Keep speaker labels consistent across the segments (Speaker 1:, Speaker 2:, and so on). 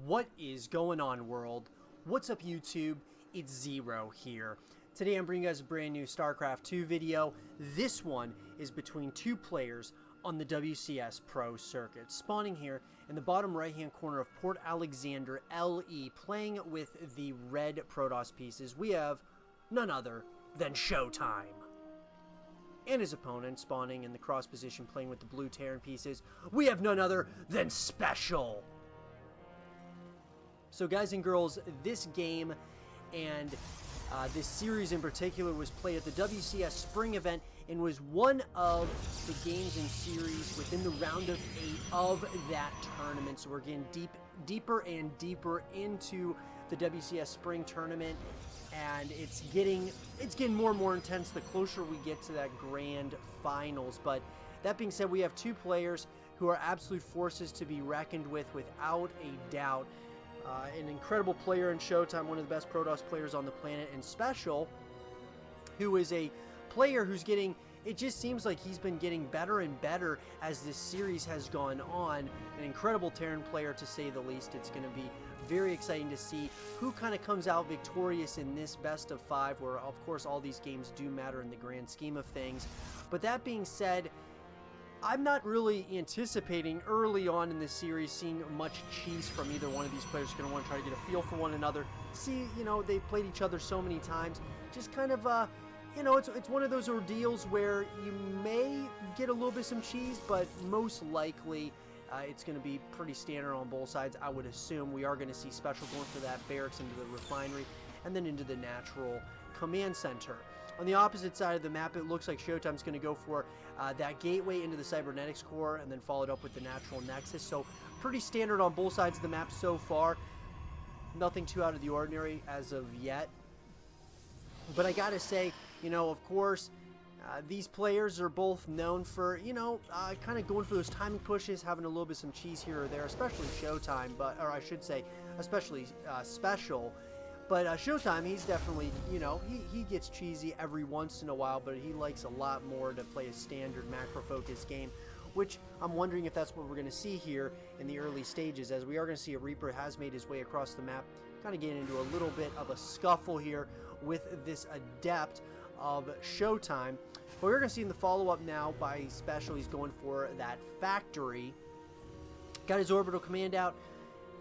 Speaker 1: What is going on, world? What's up, YouTube? It's Zero here. Today I'm bringing you guys a brand new StarCraft 2 video. This one is between two players on the WCS Pro circuit. Spawning here in the bottom right hand corner of Port Alexander LE, playing with the red Protoss pieces, we have none other than ShoWTimE. And his opponent, spawning in the cross position, playing with the blue Terran pieces, we have none other than SpeCial. So guys and girls, this game and this series in particular was played at the WCS Spring event and was one of the games and series within the round of 8 of that tournament. So we're getting deeper and deeper into the WCS Spring tournament, and it's getting more and more intense the closer we get to that grand finals. But that being said, we have two players who are absolute forces to be reckoned with without a doubt. An incredible player in ShoWTimE, one of the best Protoss players on the planet, and SpeCial, who is a player who's getting, it just seems like he's been getting better and better as this series has gone on. An incredible Terran player, to say the least. It's going to be very exciting to see who kind of comes out victorious in this best of 5, where of course all these games do matter in the grand scheme of things. But that being said, I'm not really anticipating early on in this series seeing much cheese from either one of these players. Going to want to try to get a feel for one another. See, you know, they've played each other so many times. Just kind of, you know, it's one of those ordeals where you may get a little bit of some cheese, but most likely it's going to be pretty standard on both sides. I would assume we are going to see SpeCial going for that barracks into the refinery and then into the natural command center. On the opposite side of the map, it looks like ShoWTimE's going to go for that gateway into the cybernetics core and then followed up with the natural nexus. So pretty standard on both sides of the map so far. Nothing too out of the ordinary as of yet. But I gotta say, you know, of course, these players are both known for, you know, kind of going for those timing pushes, having a little bit of some cheese here or there, especially ShoWTimE, or I should say, especially SpeCial. But ShoWTimE, he's definitely, you know, he gets cheesy every once in a while, but he likes a lot more to play a standard macro-focused game, which I'm wondering if that's what we're going to see here in the early stages, as we are going to see a Reaper has made his way across the map, kind of getting into a little bit of a scuffle here with this adept of ShoWTimE. But we're going to see in the follow-up now by SpeCial, he's going for that factory. Got his orbital command out.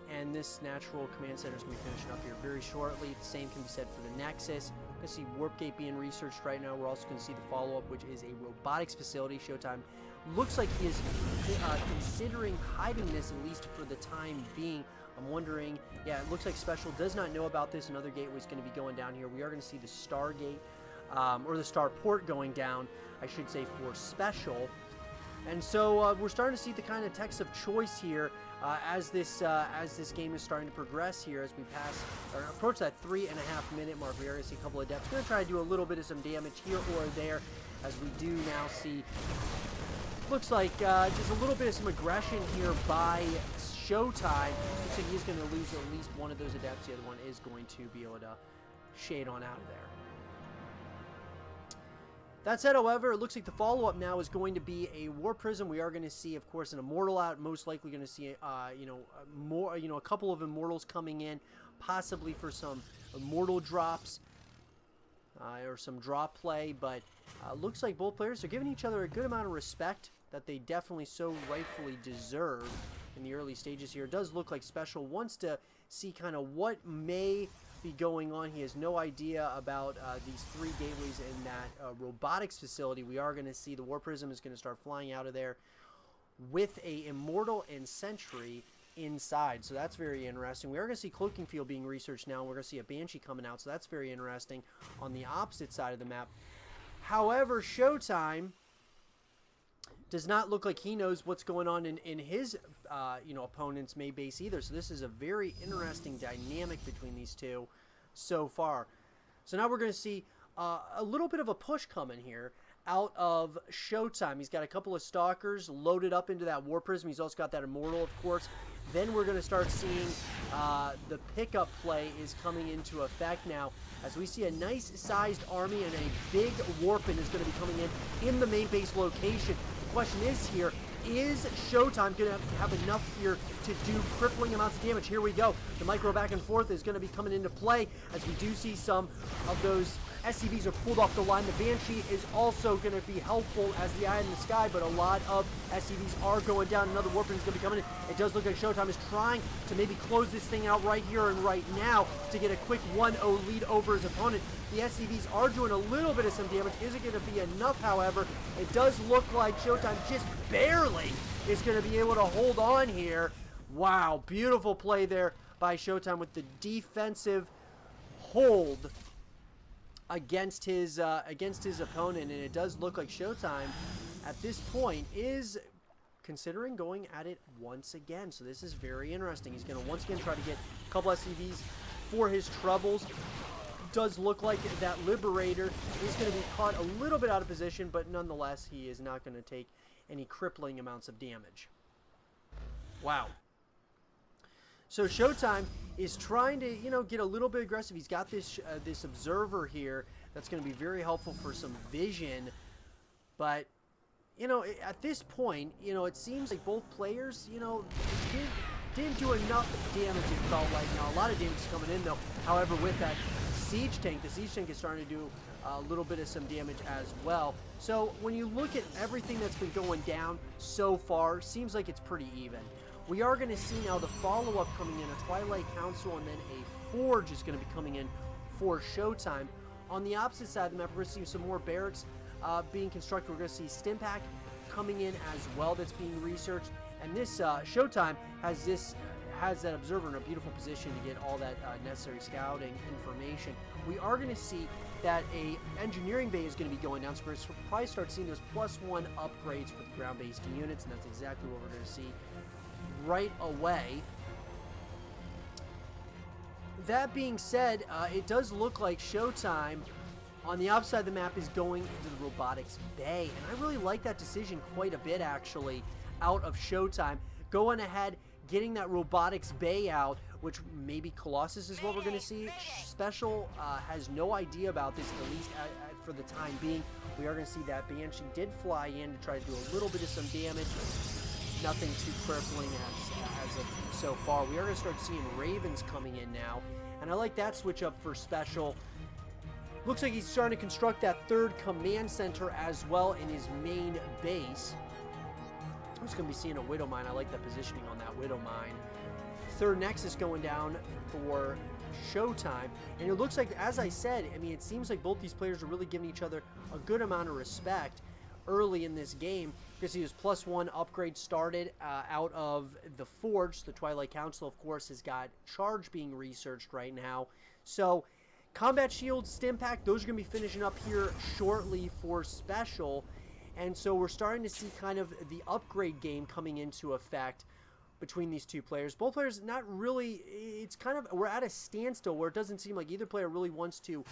Speaker 1: And this natural command center is going to be finishing up here very shortly. The same can be said for the Nexus. We're going to see Warp Gate being researched right now. We're also going to see the follow-up, which is a robotics facility. ShoWTimE looks like he is considering hiding this, at least for the time being. I'm wondering, yeah, it looks like SpeCial does not know about this. Another gateway is going to be going down here. We are going to see the Stargate, or the Starport going down, I should say, for SpeCial. And so we're starting to see the kind of text of choice here as this game is starting to progress here, as we pass or approach that 3.5 minute mark. We are going to see a couple of adepts going to try to do a little bit of some damage here or there, as we do now see, looks like just a little bit of some aggression here by ShoWTimE. Looks like he's going to lose at least one of those adepts. The other one is going to be able to shade on out of there. That said, however, it looks like the follow-up now is going to be a War Prism. We are going to see, of course, an Immortal out. Most likely going to see, a couple of Immortals coming in, possibly for some Immortal drops or some drop play. But looks like both players are giving each other a good amount of respect that they definitely so rightfully deserve in the early stages here. It does look like SpeCial wants to see kind of what may be going on. He has no idea about these 3 gateways in that robotics facility. We are going to see the War Prism is going to start flying out of there with a Immortal and Sentry inside. So that's very interesting. We are going to see Cloaking Field being researched now. We're going to see a Banshee coming out. So that's very interesting on the opposite side of the map. However, ShoWTimE does not look like he knows what's going on in his opponent's main base either. So this is a very interesting dynamic between these two so far. So now we're going to see a little bit of a push coming here out of ShoWTimE. He's got a couple of Stalkers loaded up into that War Prism. He's also got that Immortal, of course. Then we're going to start seeing the pickup play is coming into effect now, as we see a nice sized army and a big Warpin is going to be coming in the main base location. The question is here, is ShoWTimE going to have enough here to do crippling amounts of damage? Here we go. The micro back and forth is going to be coming into play as we do see some of those SCVs are pulled off the line. The Banshee is also going to be helpful as the eye in the sky, but a lot of SCVs are going down. Another Warframe is going to be coming in. It does look like ShoWTimE is trying to maybe close this thing out right here and right now to get a quick 1-0 lead over his opponent. The SCVs are doing a little bit of some damage. Is it going to be enough, however? It does look like ShoWTimE just barely is going to be able to hold on here. Wow, beautiful play there by ShoWTimE with the defensive hold against his opponent, and it does look like ShoWTimE at this point is considering going at it once again. So this is very interesting. He's going to once again try to get a couple SCVs for his troubles. Does look like that Liberator is going to be caught a little bit out of position, but nonetheless, he is not going to take any crippling amounts of damage. Wow. So ShoWTimE is trying to, get a little bit aggressive. He's got this this observer here that's going to be very helpful for some vision. But, at this point, it seems like both players, didn't do enough damage, it felt like. Now, a lot of damage is coming in, though. However, with that siege tank, the siege tank is starting to do a little bit of some damage as well. So when you look at everything that's been going down so far, seems like it's pretty even. We are going to see now the follow-up coming in, a Twilight Council, and then a Forge is going to be coming in for ShoWTimE. On the opposite side of the map, we're going to see some more barracks being constructed. We're going to see Stimpack coming in as well that's being researched. And this ShoWTimE has that observer in a beautiful position to get all that necessary scouting information. We are going to see that a engineering bay is going to be going down, so we're going to probably start seeing those +1 upgrades for the ground-based units, and that's exactly what we're going to see right away. That being said, it does look like ShoWTimE on the outside of the map is going into the robotics bay, and I really like that decision quite a bit, actually, out of ShoWTimE. Going ahead, getting that robotics bay out, which maybe Colossus is what we're going to see. SpeCial has no idea about this, at least for the time being. We are going to see that Banshee did fly in to try to do a little bit of some damage. Nothing too crippling as of so far. We are going to start seeing Ravens coming in now, and I like that switch up for SpeCial. Looks like he's starting to construct that third command center as well in his main base. I'm just going to be seeing a Widow Mine. I like the positioning on that Widow Mine. Third Nexus going down for ShoWTimE. And it looks like, as I said, it seems like both these players are really giving each other a good amount of respect early in this game. You can see his +1 upgrade started out of the Forge. The Twilight Council, of course, has got Charge being researched right now. So, Combat Shield, Stimpack, those are going to be finishing up here shortly for SpeCial. And so we're starting to see kind of the upgrade game coming into effect between these two players. Both players not really, it's kind of, we're at a standstill where it doesn't seem like either player really wants to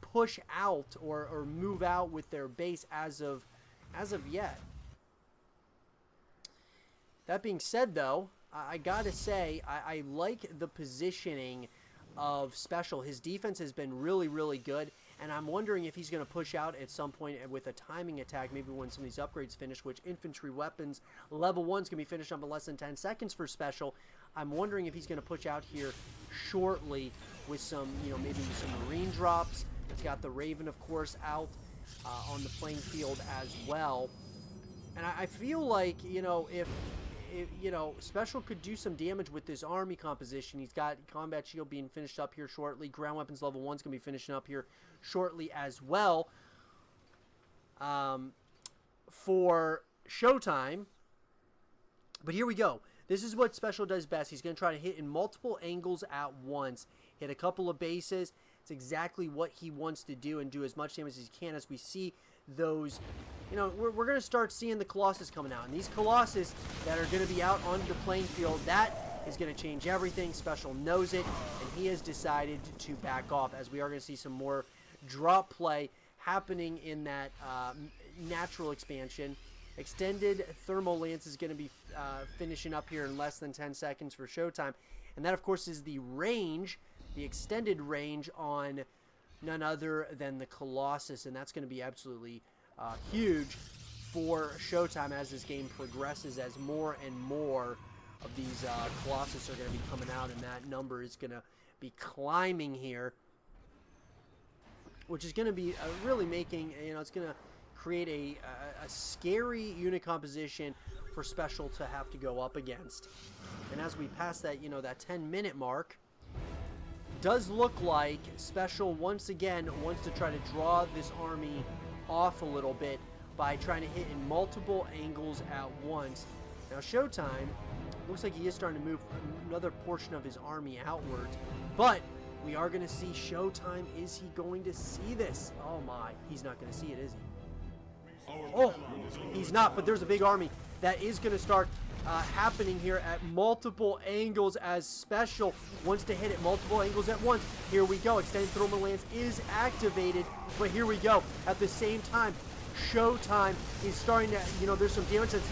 Speaker 1: push out or move out with their base as of yet. That being said, though, I gotta say, I like the positioning of SpeCial. His defense has been really, really good. And I'm wondering if he's going to push out at some point with a timing attack, maybe when some of these upgrades finish, which infantry weapons level 1 is going to be finished up in less than 10 seconds for SpeCial. I'm wondering if he's going to push out here shortly with some, maybe some marine drops. It's got the Raven, of course, out on the playing field as well. And I feel like, if SpeCial could do some damage with this army composition. He's got Combat Shield being finished up here shortly. Ground Weapons level 1 is going to be finishing up here shortly as well for ShoWTimE. But here we go. This is what SpeCial does best. He's going to try to hit in multiple angles at once. Hit a couple of bases. It's exactly what he wants to do and do as much damage as he can as we see those. We're going to start seeing the Colossus coming out. And these Colossus that are going to be out on the playing field, that is going to change everything. SpeCial knows it, and he has decided to back off, as we are going to see some more drop play happening in that natural expansion. Extended Thermal Lance is going to be finishing up here in less than 10 seconds for ShoWTimE. And that, of course, is the range, the extended range on none other than the Colossus, and that's going to be absolutely huge for ShoWTimE as this game progresses, as more and more of these Colossus are going to be coming out, and that number is going to be climbing here, which is going to be really making, it's going to create a scary unit composition for SpeCial to have to go up against. And as we pass that, that 10-minute mark, does look like SpeCial once again wants to try to draw this army off a little bit by trying to hit in multiple angles at once. Now ShoWTimE looks like he is starting to move another portion of his army outwards, but we are going to see ShoWTimE. Is he going to see this? Oh my, he's not going to see it, is he? Oh, he's not, but there's a big army that is going to start happening here at multiple angles as SpeCial wants to hit at multiple angles at once. Here we go. Extended Thermal Lance is activated, but here we go. At the same time, ShoWTimE is starting to, there's some damage that's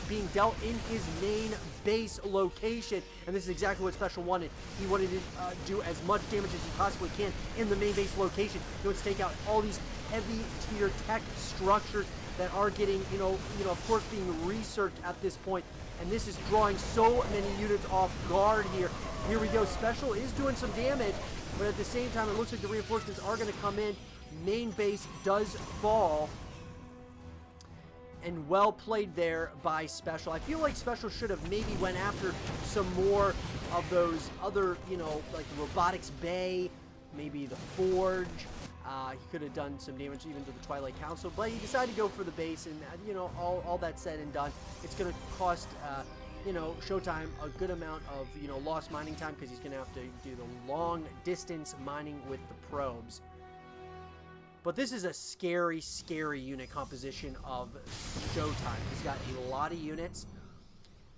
Speaker 1: being dealt in his main base location, and this is exactly what SpeCial wanted. He wanted to do as much damage as he possibly can in the main base location. He wants to take out all these heavy tier tech structures that are getting, of course, being researched at this point, and this is drawing so many units off guard here. Here we go. SpeCial is doing some damage, but at the same time, it looks like the reinforcements are going to come in. Main base does fall, and well played there by SpeCial. I feel like SpeCial should have maybe went after some more of those other, like the Robotics Bay, maybe the Forge. He could have done some damage even to the Twilight Council, but he decided to go for the base, and all that said and done, it's going to cost ShoWTimE a good amount of lost mining time, because he's going to have to do the long distance mining with the probes. But this is a scary, scary unit composition of ShoWTimE. He's got a lot of units,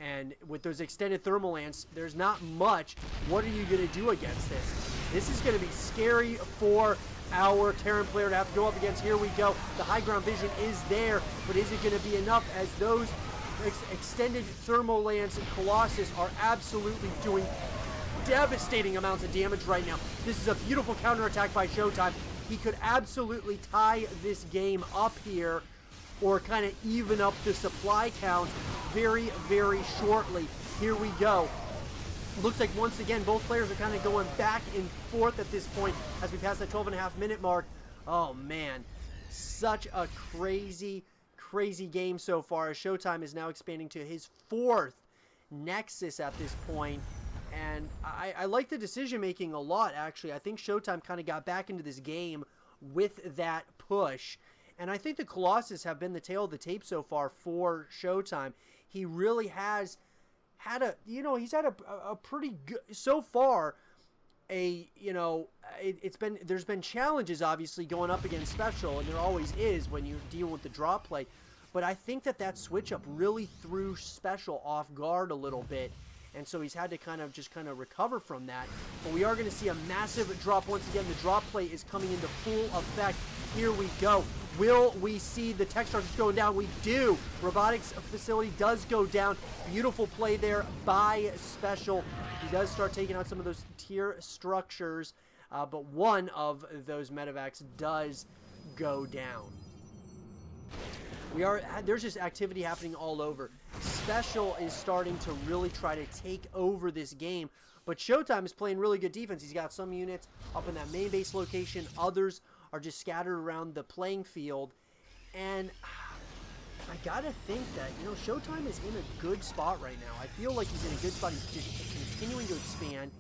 Speaker 1: and with those extended thermal lance, there's not much. What are you going to do against this? This is going to be scary for our Terran player to have to go up against. Here we go. The high ground vision is there, but is it going to be enough, as those extended thermal lance and Colossus are absolutely doing devastating amounts of damage right now. This is a beautiful counterattack by ShoWTimE. He could absolutely tie this game up here, or kind of even up the supply count very, very shortly. Here we go. Looks like once again both players are kind of going back and forth at this point as we pass that 12.5-minute mark. Oh man, such a crazy, crazy game so far, as ShoWTimE is now expanding to his 4th Nexus at this point. And I like the decision making a lot, actually. I think ShoWTimE kind of got back into this game with that push, and I think the Colossus have been the tail of the tape so far for ShoWTimE. He really has had he's had a pretty good so far. There's been challenges obviously going up against SpeCial, and there always is when you deal with the draw play, but I think that switch up really threw SpeCial off guard a little bit, and so he's had to kind of recover from that. But we are going to see a massive drop once again. The drop play is coming into full effect. Here we go. Will we see the tech structures going down? We do. Robotics facility does go down. Beautiful play there by SpeCial. He does start taking out some of those tier structures, but one of those medevacs does go down. There's just activity happening all over. SpeCial is starting to really try to take over this game, but ShoWTimE is playing really good defense. He's got some units up in that main base location. Others are just scattered around the playing field, and I gotta think that ShoWTimE is in a good spot right now. I feel like he's in a good spot. He's just continuing to expand,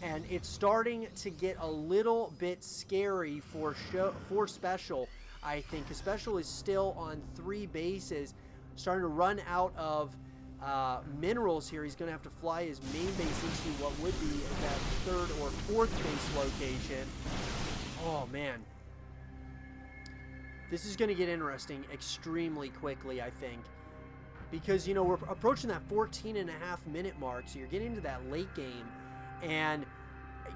Speaker 1: and it's starting to get a little bit scary for SpeCial. I think SpeCial is still on 3 bases, starting to run out of minerals here. He's going to have to fly his main base into what would be that 3rd or 4th base location. Oh man, this is going to get interesting extremely quickly, I think, because we're approaching that 14.5-minute mark, so you're getting into that late game, and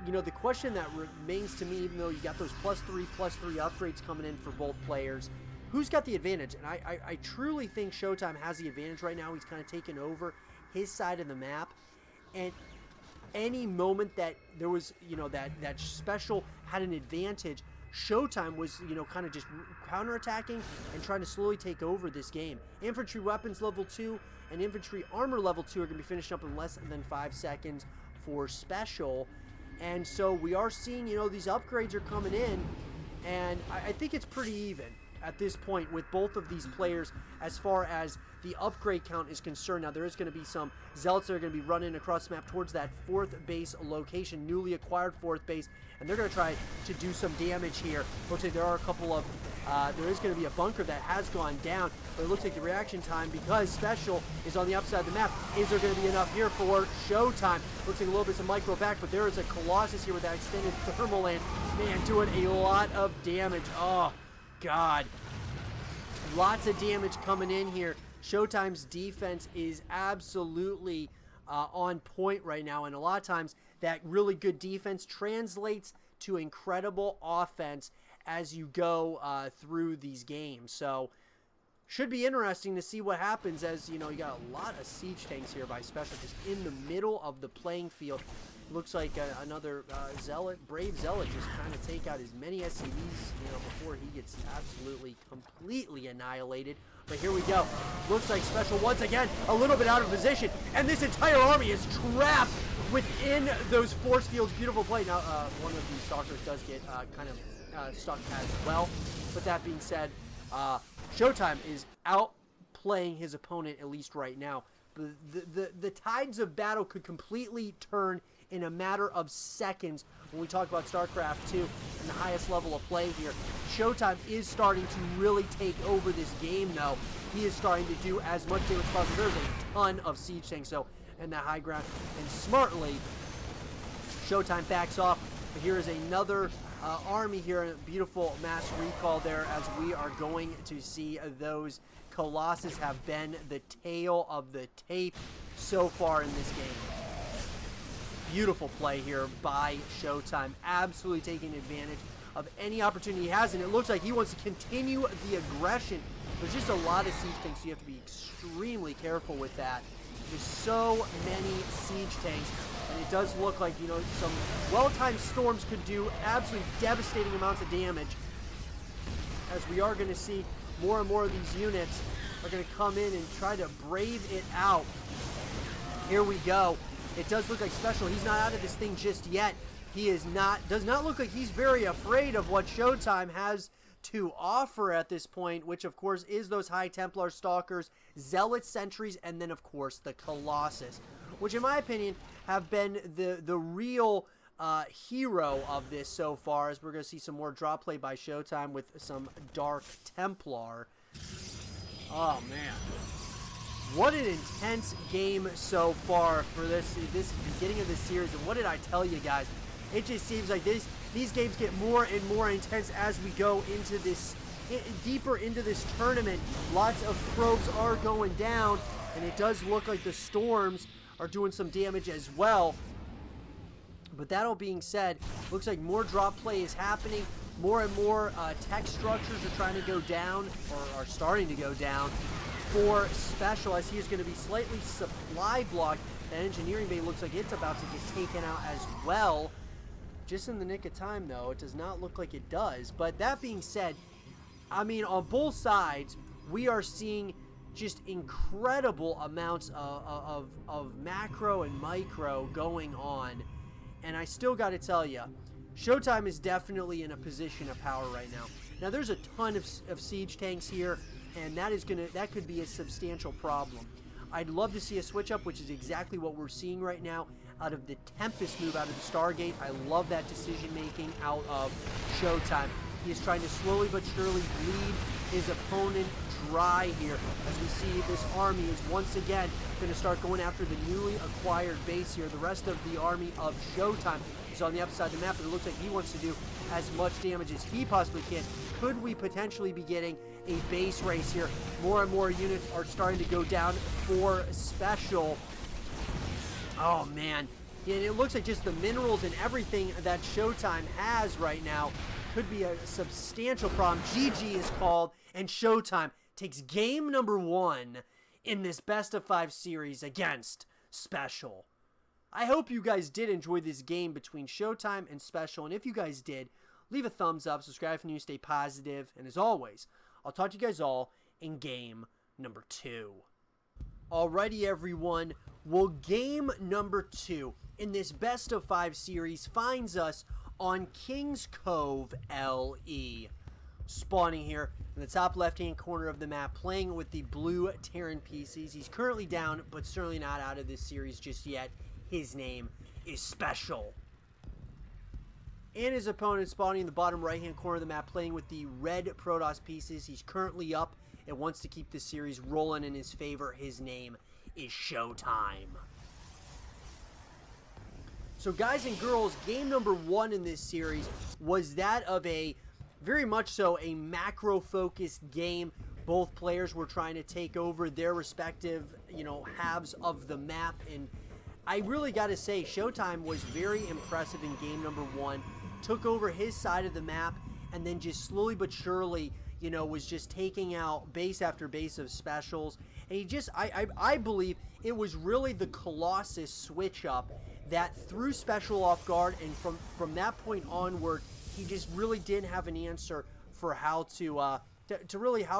Speaker 1: the question that remains to me, even though you got those +3 upgrades coming in for both players, who's got the advantage? And I truly think ShoWTimE has the advantage right now. He's kind of taken over his side of the map, and any moment that there was, that SpeCial had an advantage, ShoWTimE was, you know, kind of just counterattacking and trying to slowly take over this game. Infantry weapons level 2 and infantry armor level 2 are going to be finished up in less than 5 seconds for SpeCial. And so we are seeing, you know, these upgrades are coming in, and I think it's pretty even at this point with both of these players as far as the upgrade count is concerned. Now, there is going to be some zealots that are going to be running across the map towards that 4th base location, newly acquired 4th base, and they're going to try to do some damage here. Looks like there are a couple of, there is going to be a bunker that has gone down, but it looks like the reaction time, because SpeCial is on the upside of the map, is there going to be enough here for ShoWTimE? Looks like a little bit of micro back, but there is a Colossus here with that extended thermal land. Man, doing a lot of damage. Oh, God. Lots of damage coming in here. ShoWTimE's defense is absolutely on point right now, and a lot of times that really good defense translates to incredible offense as you go through these games. So should be interesting to see what happens, as you know, you got a lot of siege tanks here by SpeCial just in the middle of the playing field. Looks like another brave zealot just trying to take out as many SCVs, you know, before he gets absolutely completely annihilated. But here we go. Looks like SpeCial once again a little bit out of position, and this entire army is trapped within those force fields. Beautiful play. Now, one of the stalkers does get kind of stuck as well. But that being said, ShoWTimE is outplaying his opponent, at least right now. The tides of battle could completely turn in a matter of seconds when we talk about StarCraft 2 and the highest level of play here. ShoWTimE is starting to really take over this game, though. He is starting to do as much damage as possible. There's a ton of siege tanks, so, in that high ground. And smartly, ShoWTimE backs off. But here is another army here, a beautiful mass recall there, as we are going to see those Colossus have been the tail of the tape so far in this game. Beautiful play here by ShoWTimE, absolutely taking advantage of any opportunity he has, and it looks like he wants to continue the aggression. There's just a lot of siege tanks, so you have to be extremely careful with that. There's so many siege tanks, and it does look like, you know, some well-timed storms could do absolutely devastating amounts of damage, as we are going to see more and more of these units are going to come in and try to brave it out. Here we go. It does look like SpeCial, he's not out of this thing just yet. He is not, does not look like he's very afraid of what ShoWTimE has to offer at this point, which of course is those High Templar Stalkers, Zealot Sentries, and then of course the Colossus, which in my opinion have been the real hero of this so far, as we're going to see some more drop play by ShoWTimE with some Dark Templar. Oh man. What an intense game so far for this beginning of this series. And what did I tell you guys? It just seems like these games get more and more intense as we go into this, deeper into this tournament. Lots of probes are going down, and it does look like the storms are doing some damage as well. But that all being said, looks like more drop play is happening. More and more tech structures are trying to go down, or are starting to go down, for SpeCial, as he is going to be slightly supply blocked. That engineering bay looks like it's about to get taken out as well. Just in the nick of time, though. It does not look like it does. But that being said, I mean, on both sides, we are seeing just incredible amounts of macro and micro going on. And I still got to tell you, ShoWTimE is definitely in a position of power right now. Now, there's a ton of siege tanks here, and that could be a substantial problem. I'd love to see a switch up, which is exactly what we're seeing right now out of the Tempest move out of the Stargate. I love that decision making out of ShoWTimE. He is trying to slowly but surely bleed his opponent dry here, as we see this army is once again going to start going after the newly acquired base here. The rest of the army of ShoWTimE is on the upside of the map, and it looks like he wants to do as much damage as he possibly can. Could we potentially be getting a base race here? More and more units are starting to go down for SpeCial. Oh man, yeah, it looks like just the minerals and everything that ShoWTimE has right now could be a substantial problem. GG is called, and ShoWTimE takes game number 1 in this best of 5 series against SpeCial. I hope you guys did enjoy this game between ShoWTimE and SpeCial, and if you guys did, leave a thumbs up, subscribe if you're new, stay positive, and as always, I'll talk to you guys all in game number 2. Alrighty, everyone. Well, game number 2 in this best of 5 series finds us on King's Cove LE. Spawning here in the top left-hand corner of the map, playing with the blue Terran PCs. He's currently down, but certainly not out of this series just yet. His name is SpeCial. And his opponent spawning in the bottom right-hand corner of the map, playing with the red Protoss pieces. He's currently up and wants to keep this series rolling in his favor. His name is ShoWTimE. So guys and girls, game number 1 in this series was that of a very much so a macro-focused game. Both players were trying to take over their respective, halves of the map, and I really got to say, ShoWTimE was very impressive in game number 1. Took over his side of the map, and then just slowly but surely, was just taking out base after base of SpeCials. And he just, I believe it was really the Colossus switch up that threw SpeCial off guard, and from that point onward, he just really didn't have an answer for how to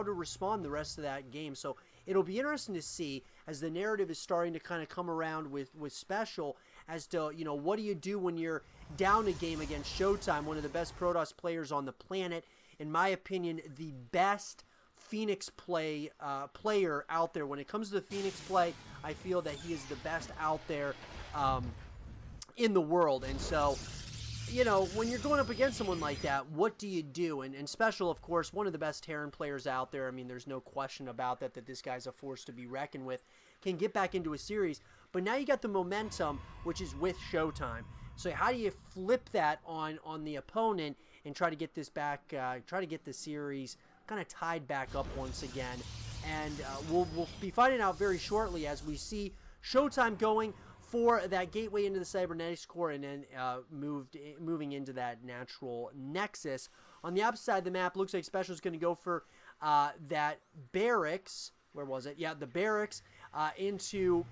Speaker 1: respond the rest of that game. So it'll be interesting to see as the narrative is starting to kind of come around with SpeCial as to, what do you do when you're down a game against ShoWTimE, one of the best Protoss players on the planet. In my opinion, the best Phoenix player out there. When it comes to the Phoenix play, I feel that he is the best out there in the world. And so, when you're going up against someone like that, what do you do? And SpeCial, of course, one of the best Terran players out there. I mean, there's no question about that this guy's a force to be reckoned with. Can get back into a series. But now you got the momentum, which is with ShoWTimE. So how do you flip that on the opponent and try to get this back, try to get the series kind of tied back up once again? And we'll be finding out very shortly as we see ShoWTimE going for that gateway into the cybernetics core, and then moving into that natural nexus. On the opposite side of the map, looks like SpeCial is going to go for that barracks. Where was it? Yeah, the barracks into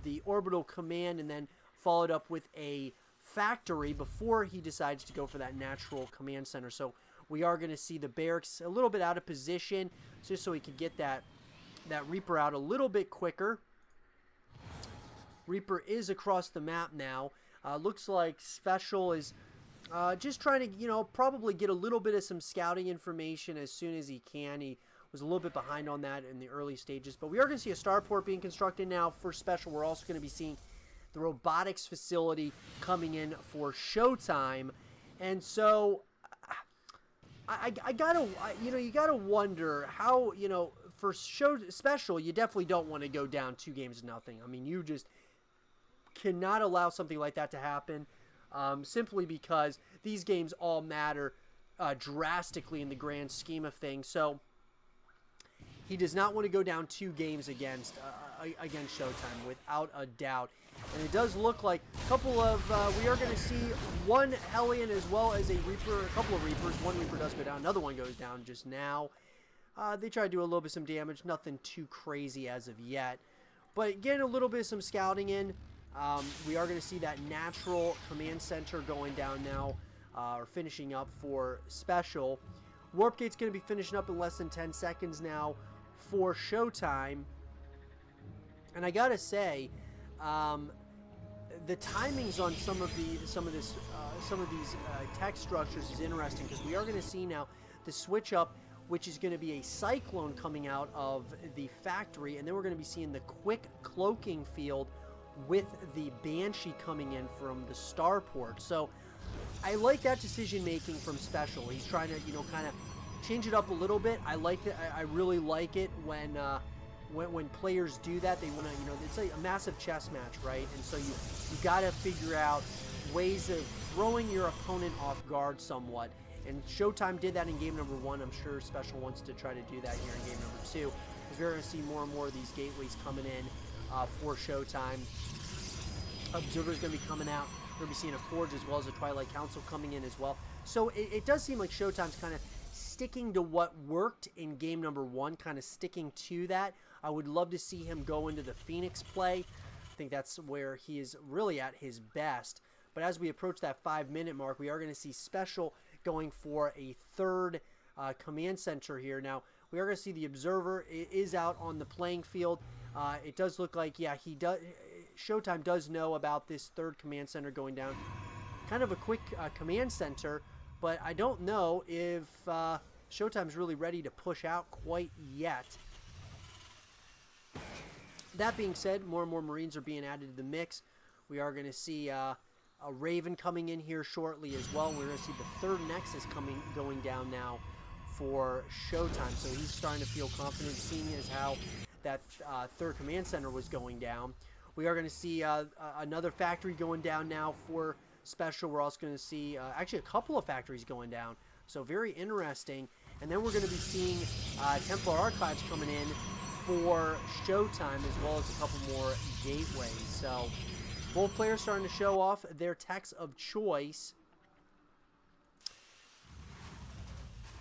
Speaker 1: the orbital command, and then followed up with a factory before he decides to go for that natural command center. So we are going to see the barracks a little bit out of position, just so he could get that Reaper out a little bit quicker. Reaper is across the map now. Looks like SpeCial is just trying to, probably get a little bit of some scouting information as soon as he can. He was a little bit behind on that in the early stages. But we are going to see a starport being constructed now for SpeCial. We're also going to be seeing the robotics facility coming in for ShoWTimE. And so I gotta, you gotta wonder how, for SpeCial, you definitely don't want to go down 2-0. I mean, you just cannot allow something like that to happen, simply because these games all matter drastically in the grand scheme of things. So he does not want to go down 2-0 against ShoWTimE, without a doubt. And it does look like a couple of, we are going to see one Hellion as well as a Reaper, a couple of Reapers. One Reaper does go down, another one goes down just now. They try to do a little bit of some damage, nothing too crazy as of yet. But getting a little bit of some scouting in. We are going to see that natural command center going down now, or finishing up for SpeCial. Warp Gate's going to be finishing up in less than 10 seconds now for ShoWTimE. And I got to say, the timings on some of these tech structures is interesting, because we are going to see now the switch up, which is going to be a cyclone coming out of the factory, and then we're going to be seeing the quick cloaking field with the Banshee coming in from the starport. So I like that decision making from SpeCial. He's trying to, kind of change it up a little bit. I like it. I really like it when players do that. They want to, it's like a massive chess match, right? And so you got to figure out ways of throwing your opponent off guard somewhat. And ShoWTimE did that in game number 1. I'm sure SpeCial wants to try to do that here in game number 2. Because we're going to see more and more of these gateways coming in for ShoWTimE. Observer's going to be coming out. We're going to be seeing a Forge as well as a Twilight Council coming in as well. So it does seem like ShoWTimE's kind of sticking to what worked in game number 1, kind of sticking to that. I would love to see him go into the Phoenix play. I think that's where he is really at his best. But as we approach that 5-minute mark, we are going to see SpeCial going for a third command center here. Now, we are going to see the observer is out on the playing field. It does look like, yeah, ShoWTimE does know about this third command center going down. Kind of a quick command center, but I don't know if ShoWTimE's really ready to push out quite yet. That being said, more and more Marines are being added to the mix. We are going to see a Raven coming in here shortly as well. We're going to see the third Nexus going down now for ShoWTimE. So he's starting to feel confident, seeing as how that third command center was going down. We are going to see another factory going down now for SpeCial. We're also going to see actually a couple of factories going down. So very interesting. And then we're going to be seeing Templar Archives coming in for ShoWTimE, as well as a couple more gateways. So both players starting to show off their techs of choice.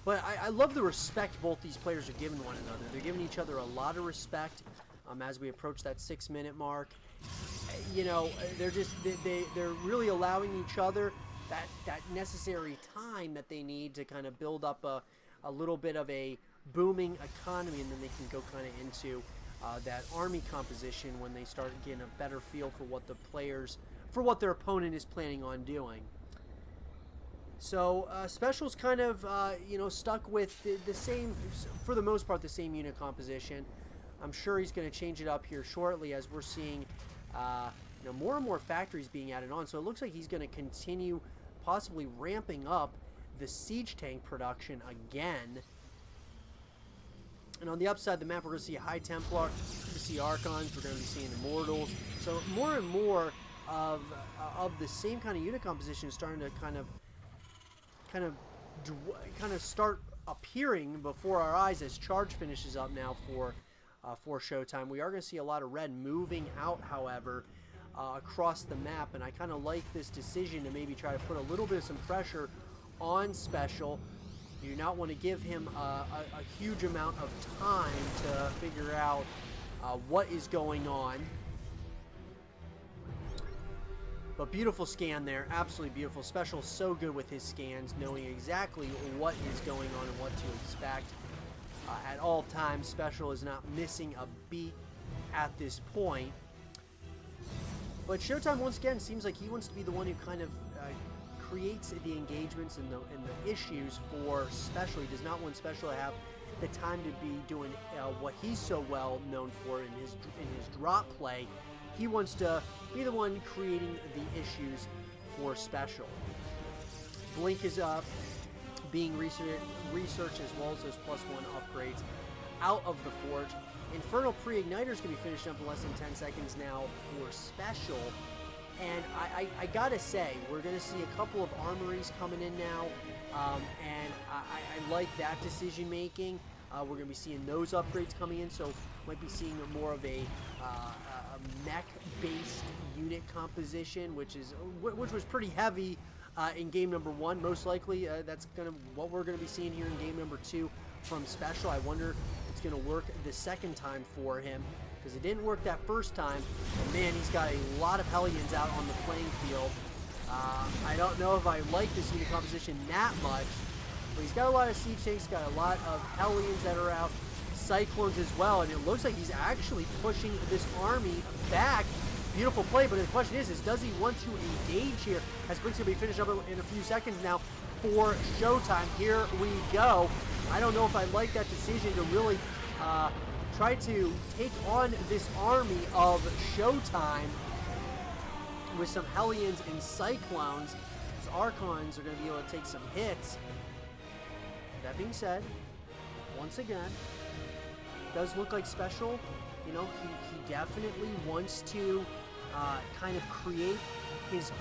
Speaker 1: But I love the respect both these players are giving one another. They're giving each other a lot of respect as we approach that 6-minute mark. You know, they're really allowing each other that necessary time that they need to kind of build up a little bit of a booming economy, and then they can go kind of into that army composition when they start getting a better feel for what what their opponent is planning on doing. So SpeCial's kind of you know, stuck with the same, for the most part, the same unit composition. I'm sure he's going to change it up here shortly as we're seeing you know, more and more factories being added on. So it looks like he's going to continue possibly ramping up the siege tank production again. And on the upside of the map, we're going to see High Templar, we're going to see Archons, we're going to be seeing Immortals. So more and more of the same kind of unit composition is starting to kind of start appearing before our eyes as Charge finishes up now for ShoWTimE. We are going to see a lot of red moving out, however, across the map, and I kind of like this decision to maybe try to put a little bit of some pressure on SpeCial. You do not want to give him a huge amount of time to figure out what is going on. But beautiful scan there, absolutely beautiful. SpeCial is so good with his scans, knowing exactly what is going on and what to expect. At all times, SpeCial is not missing a beat at this point. But ShoWTimE, once again, seems like he wants to be the one who kind of creates the engagements and the issues for SpeCial. He does not want SpeCial to have the time to be doing what he's so well known for in his drop play. He wants to be the one creating the issues for SpeCial. Blink is being researched, as well as those +1 upgrades out of the Forge. Infernal Pre-Igniter is going to be finished up in less than 10 seconds now for SpeCial. And I gotta say, we're going to see a couple of armories coming in now, and I like that decision making. We're going to be seeing those upgrades coming in, so might be seeing more of a mech-based unit composition, which was pretty heavy in game number 1. Most likely, that's kind of what we're going to be seeing here in game number 2 from SpeCial. I wonder if it's going to work the second time for him, because it didn't work that first time. And man, he's got a lot of Hellions out on the playing field. I don't know if I like this unit composition that much, but he's got a lot of siege tanks, got a lot of Hellions that are out, Cyclones as well, and it looks like he's actually pushing this army back. Beautiful play, but the question is does he want to engage here? As Blink's going to be finished up in a few seconds now for ShoWTimE. Here we go. I don't know if I like that decision to really try to take on this army of ShoWTimE with some Hellions and Cyclones. His Archons are going to be able to take some hits. That being said, once again, it does look like SpeCial, you know, he definitely wants to kind of create his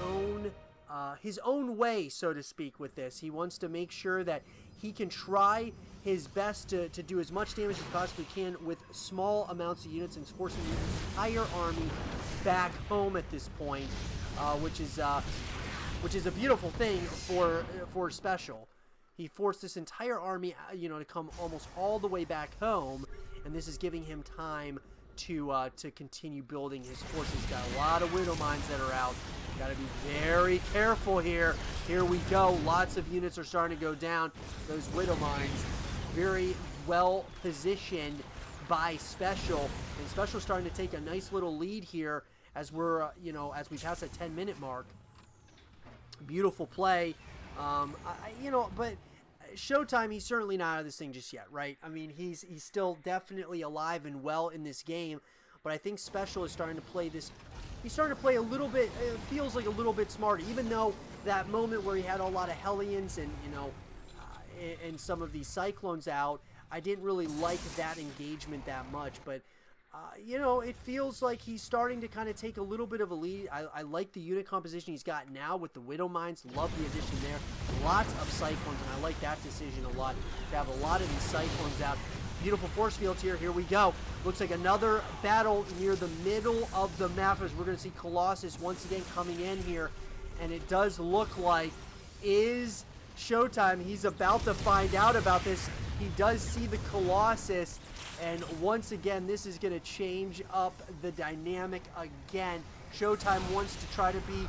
Speaker 1: own way, so to speak, with this. He wants to make sure that he can try his best to do as much damage as he possibly can with small amounts of units, and forcing the entire army back home at this point, which is a beautiful thing for SpeCial. He forced this entire army, you know, to come almost all the way back home, and this is giving him time to continue building his forces. Got a lot of Widow Mines that are out. Got to be very careful here. Here we go. Lots of units are starting to go down. Those Widow Mines very well positioned by SpeCial. And SpeCial starting to take a nice little lead here as we're, as we pass that 10-minute mark. Beautiful play. But ShoWTimE, he's certainly not out of this thing just yet, right? I mean, he's still definitely alive and well in this game, but I think SpeCial is starting to play this. He's starting to play a little bit. It feels like a little bit smarter, even though that moment where he had a lot of Hellions and and some of these Cyclones out, I didn't really like that engagement that much, but. It feels like he's starting to kind of take a little bit of a lead. I like the unit composition he's got now with the Widow Mines. Love the addition there. Lots of Cyclones, and I like that decision a lot, to have a lot of these Cyclones out. Beautiful force fields here. Here we go. Looks like another battle near the middle of the map as we're going to see Colossus once again coming in here. And it does look like is ShoWTimE. He's about to find out about this. He does see the Colossus. And once again, this is going to change up the dynamic again. ShoWTimE wants to try to be,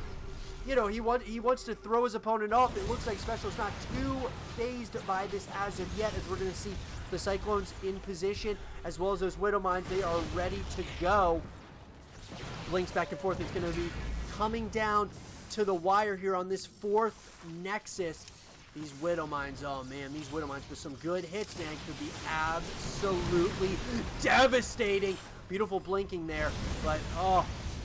Speaker 1: he wants to throw his opponent off. It looks like SpeCial's not too phased by this as of yet, as we're going to see the Cyclones in position, as well as those Widow Mines. They are ready to go. Blinks back and forth. It's going to be coming down to the wire here on this 4th Nexus. These Widow Mines, oh man, these Widow Mines with some good hits, man, could be absolutely devastating. Beautiful blinking there, but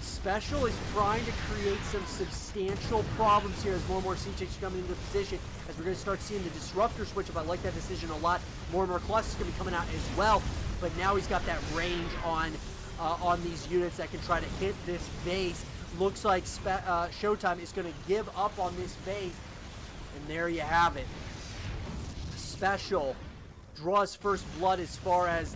Speaker 1: SpeCial is trying to create some substantial problems here as more and more siege tanks coming into position, as we're going to start seeing the Disruptor switch up. I like that decision a lot. More and more clusters going to be coming out as well, but now he's got that range on these units that can try to hit this base. Looks like ShoWTimE is going to give up on this base. And there you have it. SpeCial draws first blood as far as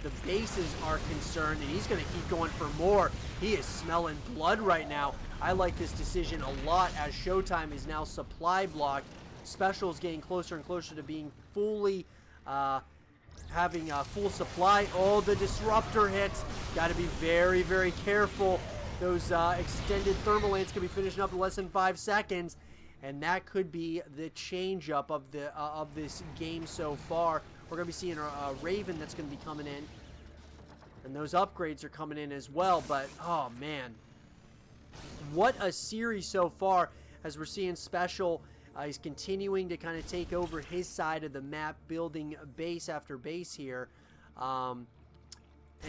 Speaker 1: the bases are concerned, and he's going to keep going for more. He is smelling blood right now. I like this decision a lot as ShoWTimE is now supply blocked. SpeCial is getting closer and closer to being fully having full supply. Oh, the Disruptor hits. Got to be very, very careful. Those extended thermal lands can be finishing up in less than 5 seconds. And that could be the change-up of this game so far. We're going to be seeing a Raven that's going to be coming in. And those upgrades are coming in as well. But, oh, man. What a series so far as we're seeing SpeCial. He's continuing to kind of take over his side of the map, building base after base here. And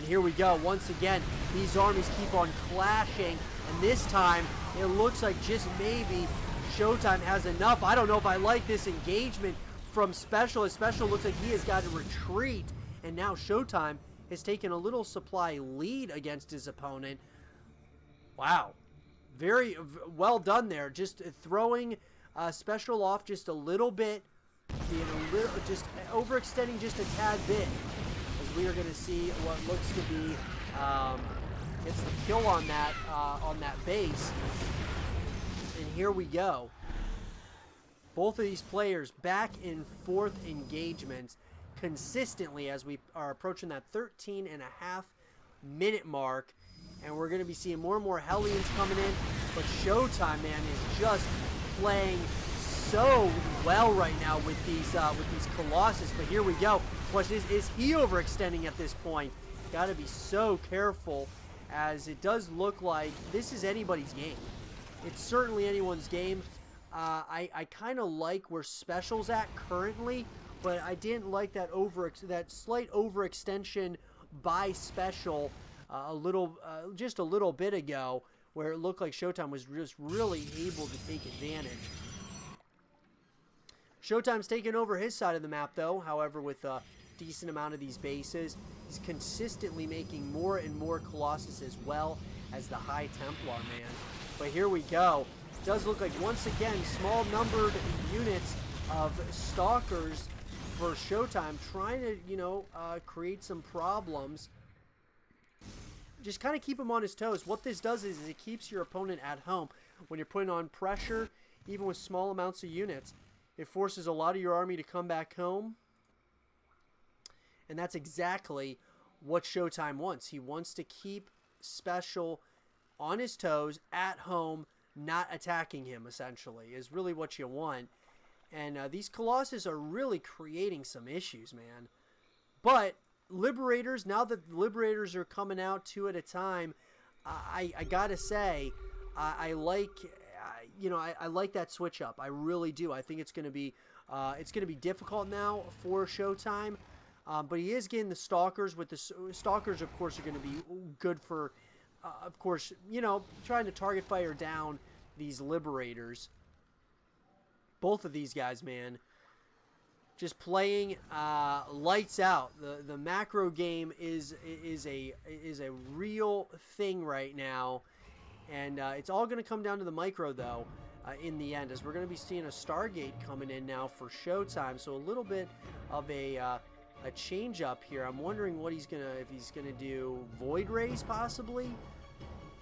Speaker 1: here we go. Once again, these armies keep on clashing. And this time, it looks like just maybe ShoWTimE has enough. I don't know if I like this engagement from SpeCial. As SpeCial looks like he has got to retreat. And now ShoWTimE has taken a little supply lead against his opponent. Wow. Very well done there. Just throwing SpeCial off just a little bit. Just overextending just a tad bit. As we are going to see what looks to be gets the kill on that base. And here we go. Both of these players back in forth engagements consistently as we are approaching that 13.5-minute mark. And we're going to be seeing more and more Hellions coming in. But ShoWTimE, man, is just playing so well right now with these Colossus. But here we go. Question is he overextending at this point? Got to be so careful, as it does look like this is anybody's game. It's certainly anyone's game. I kind of like where SpeCial's at currently, but I didn't like that slight overextension by SpeCial just a little bit ago, where it looked like ShoWTimE was just really able to take advantage. ShoWTimE's taking over his side of the map, though. However, with a decent amount of these bases, he's consistently making more and more Colossus, as well as the High Templar, man. But here we go. It does look like, once again, small numbered units of Stalkers for ShoWTimE, trying to, create some problems. Just kind of keep him on his toes. What this does is it keeps your opponent at home. When you're putting on pressure, even with small amounts of units, it forces a lot of your army to come back home. And that's exactly what ShoWTimE wants. He wants to keep SpeCial on his toes, at home, not attacking him, essentially, is really what you want. And these Colossus are really creating some issues, man. But Liberators, now that the Liberators are coming out 2 at a time, I gotta say, I like, I like that switch up. I really do. I think it's gonna be difficult now for ShoWTimE. But he is getting the Stalkers. With the Stalkers, of course, are going to be good for, of course, trying to target fire down these Liberators. Both of these guys, man, just playing lights out. The macro game is a real thing right now, and it's all going to come down to the micro, though. In the end, as we're going to be seeing a Stargate coming in now for ShoWTimE, so a little bit of a change up here. I'm wondering what if he's gonna do Void Rays possibly.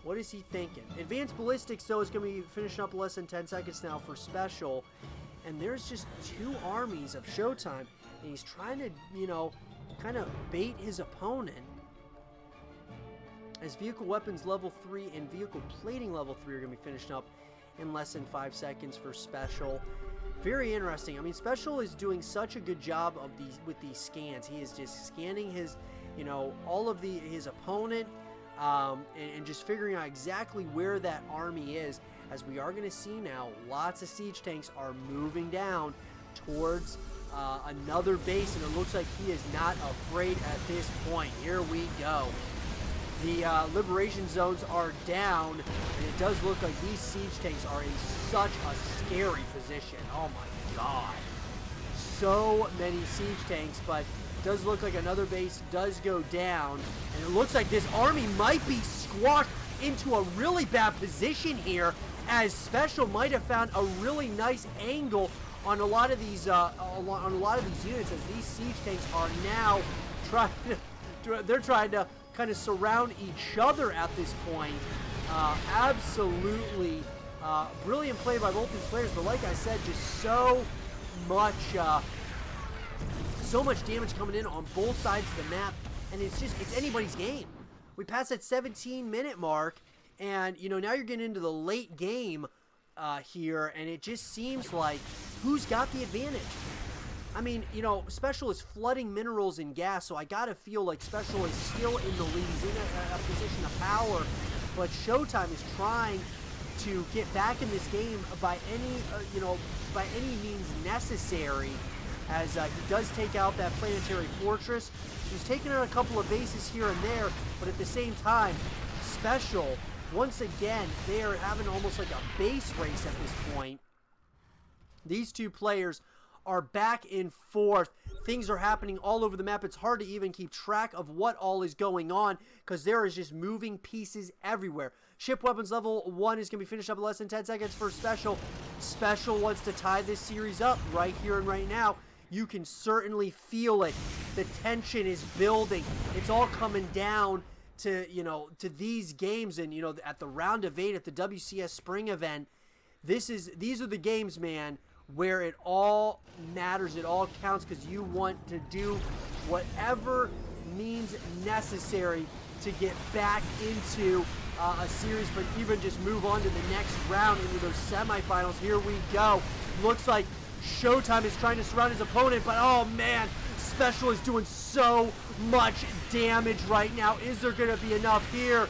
Speaker 1: What is he thinking? Advanced Ballistics, though, is gonna be finishing up less than 10 seconds now for SpeCial, and there's just 2 armies of ShoWTimE, and he's trying to kind of bait his opponent. As vehicle weapons level 3 and vehicle plating level 3 are gonna be finished up in less than 5 seconds for SpeCial. Very interesting. I mean, SpeCial is doing such a good job with these scans. He is just scanning his, all of his opponent, and just figuring out exactly where that army is. As we are going to see now, lots of siege tanks are moving down towards another base, and it looks like he is not afraid at this point. Here we go. The liberation zones are down, and it does look like these siege tanks are in such a scary position. Oh my god. So many siege tanks, but it does look like another base does go down, and it looks like this army might be squashed into a really bad position here, as SpeCial might have found a really nice angle on a lot of these units, as these siege tanks are now trying to kind of surround each other at this point. Absolutely brilliant play by both these players, but like I said, just so much damage coming in on both sides of the map, and it's anybody's game. We passed that 17-minute mark, and now you're getting into the late game here, and it just seems like who's got the advantage? I mean, SpeCial is flooding minerals and gas, so I gotta feel like SpeCial is still in the lead. He's in a position of power, but ShoWTimE is trying to get back in this game by any means necessary, as he does take out that planetary fortress. He's taking out a couple of bases here and there, but at the same time, SpeCial, once again, they are having almost like a base race at this point. These two players are back and forth. Things are happening all over the map. It's hard to even keep track of what all is going on, because there is just moving pieces everywhere. Ship weapons level 1 is going to be finished up in less than 10 seconds for SpeCial. SpeCial wants to tie this series up right here and right now. You can certainly feel it. The tension is building. It's all coming down to, to these games, and, at the round of 8 at the WCS spring event. These are the games, man, where it all matters, it all counts, because you want to do whatever means necessary to get back into a series, but even just move on to the next round into those semifinals. Here we go. Looks like ShoWTimE is trying to surround his opponent, but oh man, SpeCial is doing so much damage right now. Is there going to be enough here?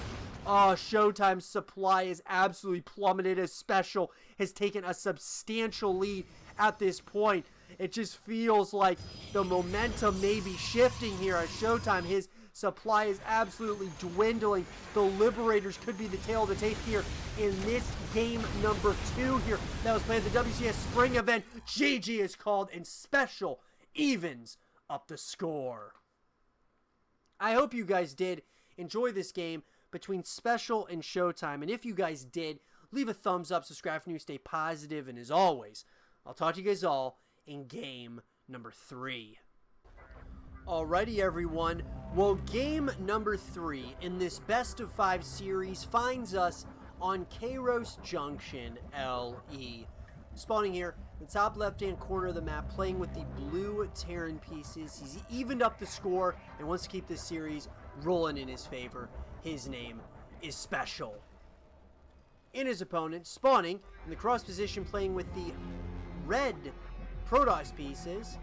Speaker 1: Oh, ShoWTimE's supply is absolutely plummeted, as SpeCial has taken a substantial lead at this point. It just feels like the momentum may be shifting here at ShoWTimE. His supply is absolutely dwindling. The Liberators could be the tail of the tape here in this game number 2 here that was played at the WCS spring event. GG is called, and SpeCial evens up the score. I hope you guys did enjoy this game between SpeCial and ShoWTimE, and if you guys did, leave a thumbs up, subscribe for new, stay positive, and as always, I'll talk to you guys all in game number 3. Alrighty, everyone. Well, game number 3 in this best of 5 series finds us on Kairos Junction LE. Spawning here in the top left-hand corner of the map, playing with the blue Terran pieces. He's evened up the score and wants to keep this series rolling in his favor. His name is SpeCial. in his opponent, spawning in the cross position, playing with the red Protoss pieces.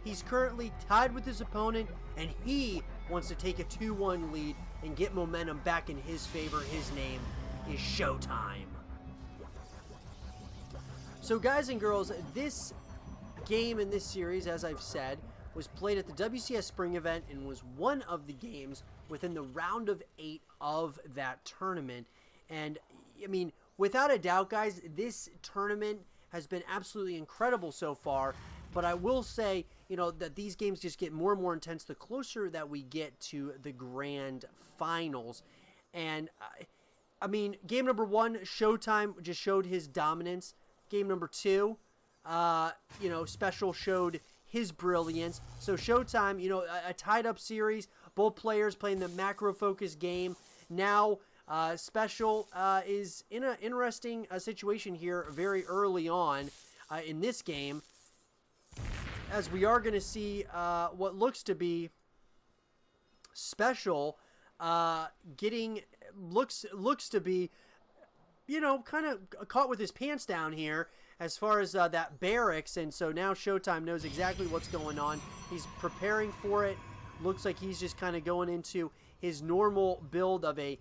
Speaker 1: He's currently tied with his opponent, and he wants to take a 2-1 lead and get momentum back in his favor. His name is ShoWTimE. So guys and girls, this game in this series, as I've said, was played at the WCS Spring event and was one of the games within the round of 8 of that tournament. And I mean, without a doubt, guys, this tournament has been absolutely incredible so far. But I will say, you know, that these games just get more and more intense the closer that we get to the grand finals. And I mean, game number 1, ShoWTimE just showed his dominance. Game number 2, you know, SpeCial showed his brilliance. So ShoWTimE, you know, a tied up series, both players playing the macro focus game. Now SpeCial is in an interesting situation here very early on in this game, as we are going to see what looks to be SpeCial getting looks to be, you know, kind of caught with his pants down here as far as that barracks. And so now ShoWTimE knows exactly what's going on. He's preparing for it. Looks like he's just kind of going into his normal build of a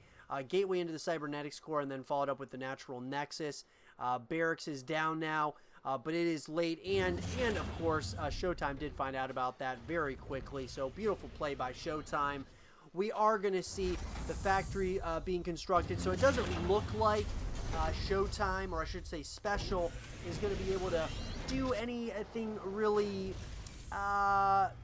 Speaker 1: gateway into the cybernetics core, and then followed up with the natural nexus. Barracks is down now, but it is late, and of course ShoWTimE did find out about that very quickly. So beautiful play by ShoWTimE. We are going to see the factory being constructed, so it doesn't look like ShoWTimE, or I should say SpeCial, is going to be able to do anything really,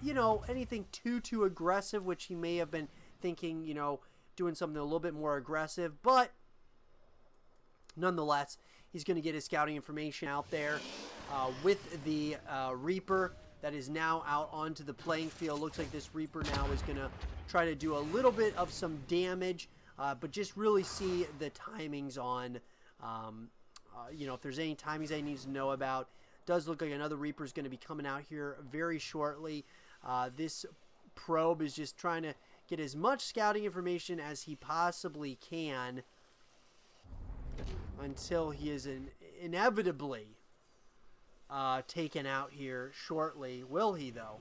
Speaker 1: you know, anything too aggressive, which he may have been thinking, you know, doing something a little bit more aggressive. But nonetheless, he's going to get his scouting information out there with the Reaper that is now out onto the playing field. Looks like this Reaper now is going to try to do a little bit of some damage, but just really see the timings on, you know, if there's any timings that he needs to know about. Does look like another Reaper is going to be coming out here very shortly. This probe is just trying to get as much scouting information as he possibly can until he is inevitably taken out here shortly. Will he, though?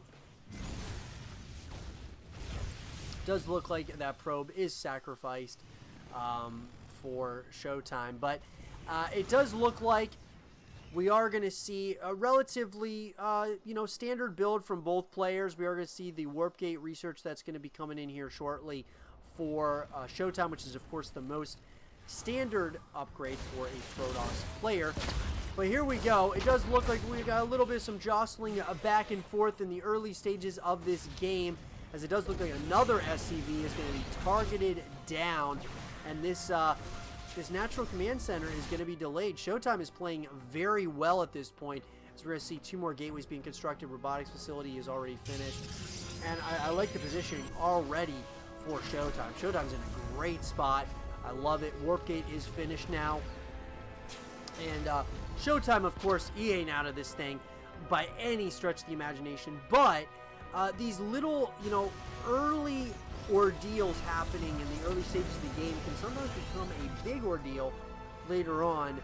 Speaker 1: Does look like that probe is sacrificed for ShoWTimE, but it does look like we are going to see a relatively, you know, standard build from both players. We are going to see the Warp Gate research that's going to be coming in here shortly for ShoWTimE, which is, of course, the most standard upgrade for a Protoss player. But here we go. It does look like we got a little bit of some jostling back and forth in the early stages of this game, as it does look like another SCV is going to be targeted down, and this Natural Command Center is going to be delayed. ShoWTimE is playing very well at this point, as we're going to see 2 more gateways being constructed. Robotics facility is already finished, and I like the positioning already for ShoWTimE. ShoWTime's in a great spot. I love it. Warp Gate is finished now, and ShoWTimE, of course, he ain't out of this thing by any stretch of the imagination, but these little, you know, early ordeals happening in the early stages of the game can sometimes become a big ordeal later on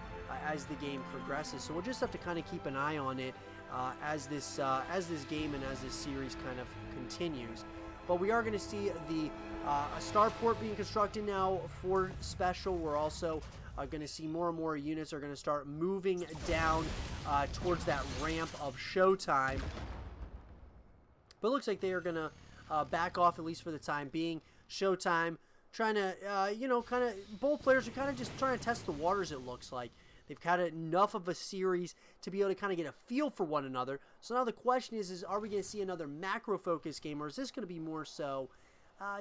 Speaker 1: as the game progresses. So we'll just have to kind of keep an eye on it as this game and as this series kind of continues. But we are going to see the a starport being constructed now for SpeCial. We're also going to see more and more units are going to start moving down towards that ramp of ShoWTimE. But it looks like they are going to back off, at least for the time being. ShoWTimE trying to, you know, kind of, both players are kind of just trying to test the waters, it looks like. They've had enough of a series to be able to kind of get a feel for one another. So now the question is are we going to see another macro-focused game, or is this going to be more so,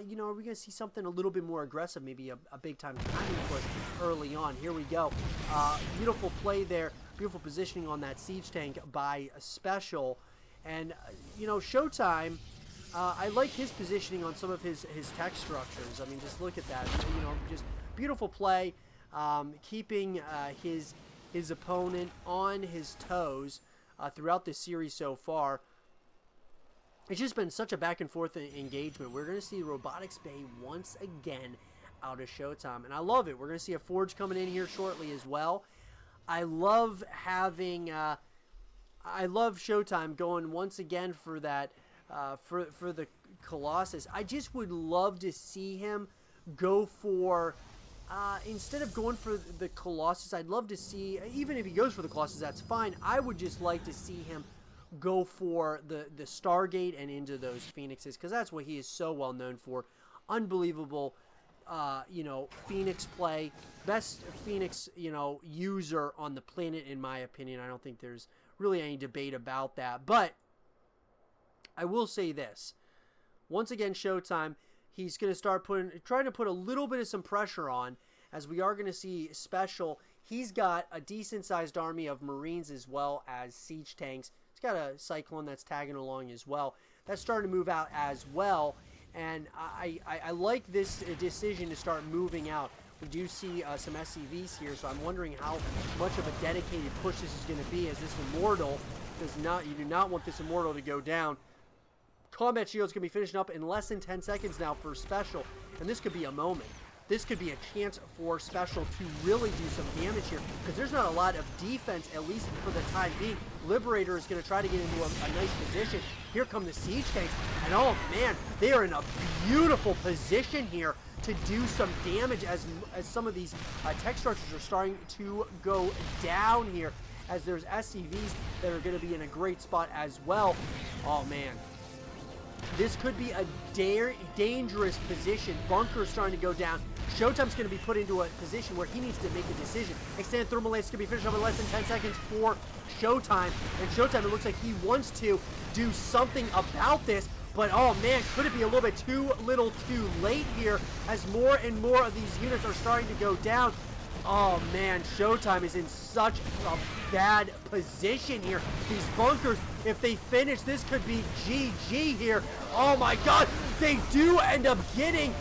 Speaker 1: you know, are we going to see something a little bit more aggressive, maybe a big-time timing push early on? Here we go. Beautiful play there. Beautiful positioning on that siege tank by SpeCial. And, you know, ShoWTimE, I like his positioning on some of his tech structures. I mean, just look at that. You know, just beautiful play, keeping his opponent on his toes throughout this series so far. It's just been such a back and forth engagement. We're going to see Robotics Bay once again out of ShoWTimE, and I love it. We're going to see a Forge coming in here shortly as well. I love having, I love ShoWTimE going once again for that, for the Colossus. I just would love to see him go for, instead of going for the Colossus, I'd love to see, even if he goes for the Colossus, that's fine. I would just like to see him go for the Stargate and into those Phoenixes, because that's what he is so well known for. Unbelievable, you know, Phoenix play. Best Phoenix, you know, user on the planet, in my opinion. I don't think there's really any debate about that. But I will say this. Once again, ShoWTimE, he's going to start trying to put a little bit of some pressure on, as we are going to see SpeCial. He's got a decent-sized army of Marines as well as siege tanks. He's got a Cyclone that's tagging along as well. That's starting to move out as well. And I like this decision to start moving out. We do see some SCVs here, so I'm wondering how much of a dedicated push this is going to be, as this Immortal does not, you do not want this Immortal to go down. Combat Shield's going to be finishing up in less than 10 seconds now for SpeCial, and this could be a moment. This could be a chance for SpeCial to really do some damage here, because there's not a lot of defense, at least for the time being. Liberator is going to try to get into a nice position. Here come the siege tanks, and oh man, they are in a beautiful position here to do some damage as some of these tech structures are starting to go down here, as there's SCVs that are going to be in a great spot as well. Oh man. This could be a dangerous position. Bunker's starting to go down. ShoWTimE's going to be put into a position where he needs to make a decision. Extended Thermal Lance is going to be finished up in less than 10 seconds for ShoWTimE. And ShoWTimE, it looks like he wants to do something about this. But, oh man, could it be a little bit too late here, as more and more of these units are starting to go down. Oh man, ShoWTimE is in such a bad position here. These bunkers, if they finish, this could be GG here. Oh my god, they do end up getting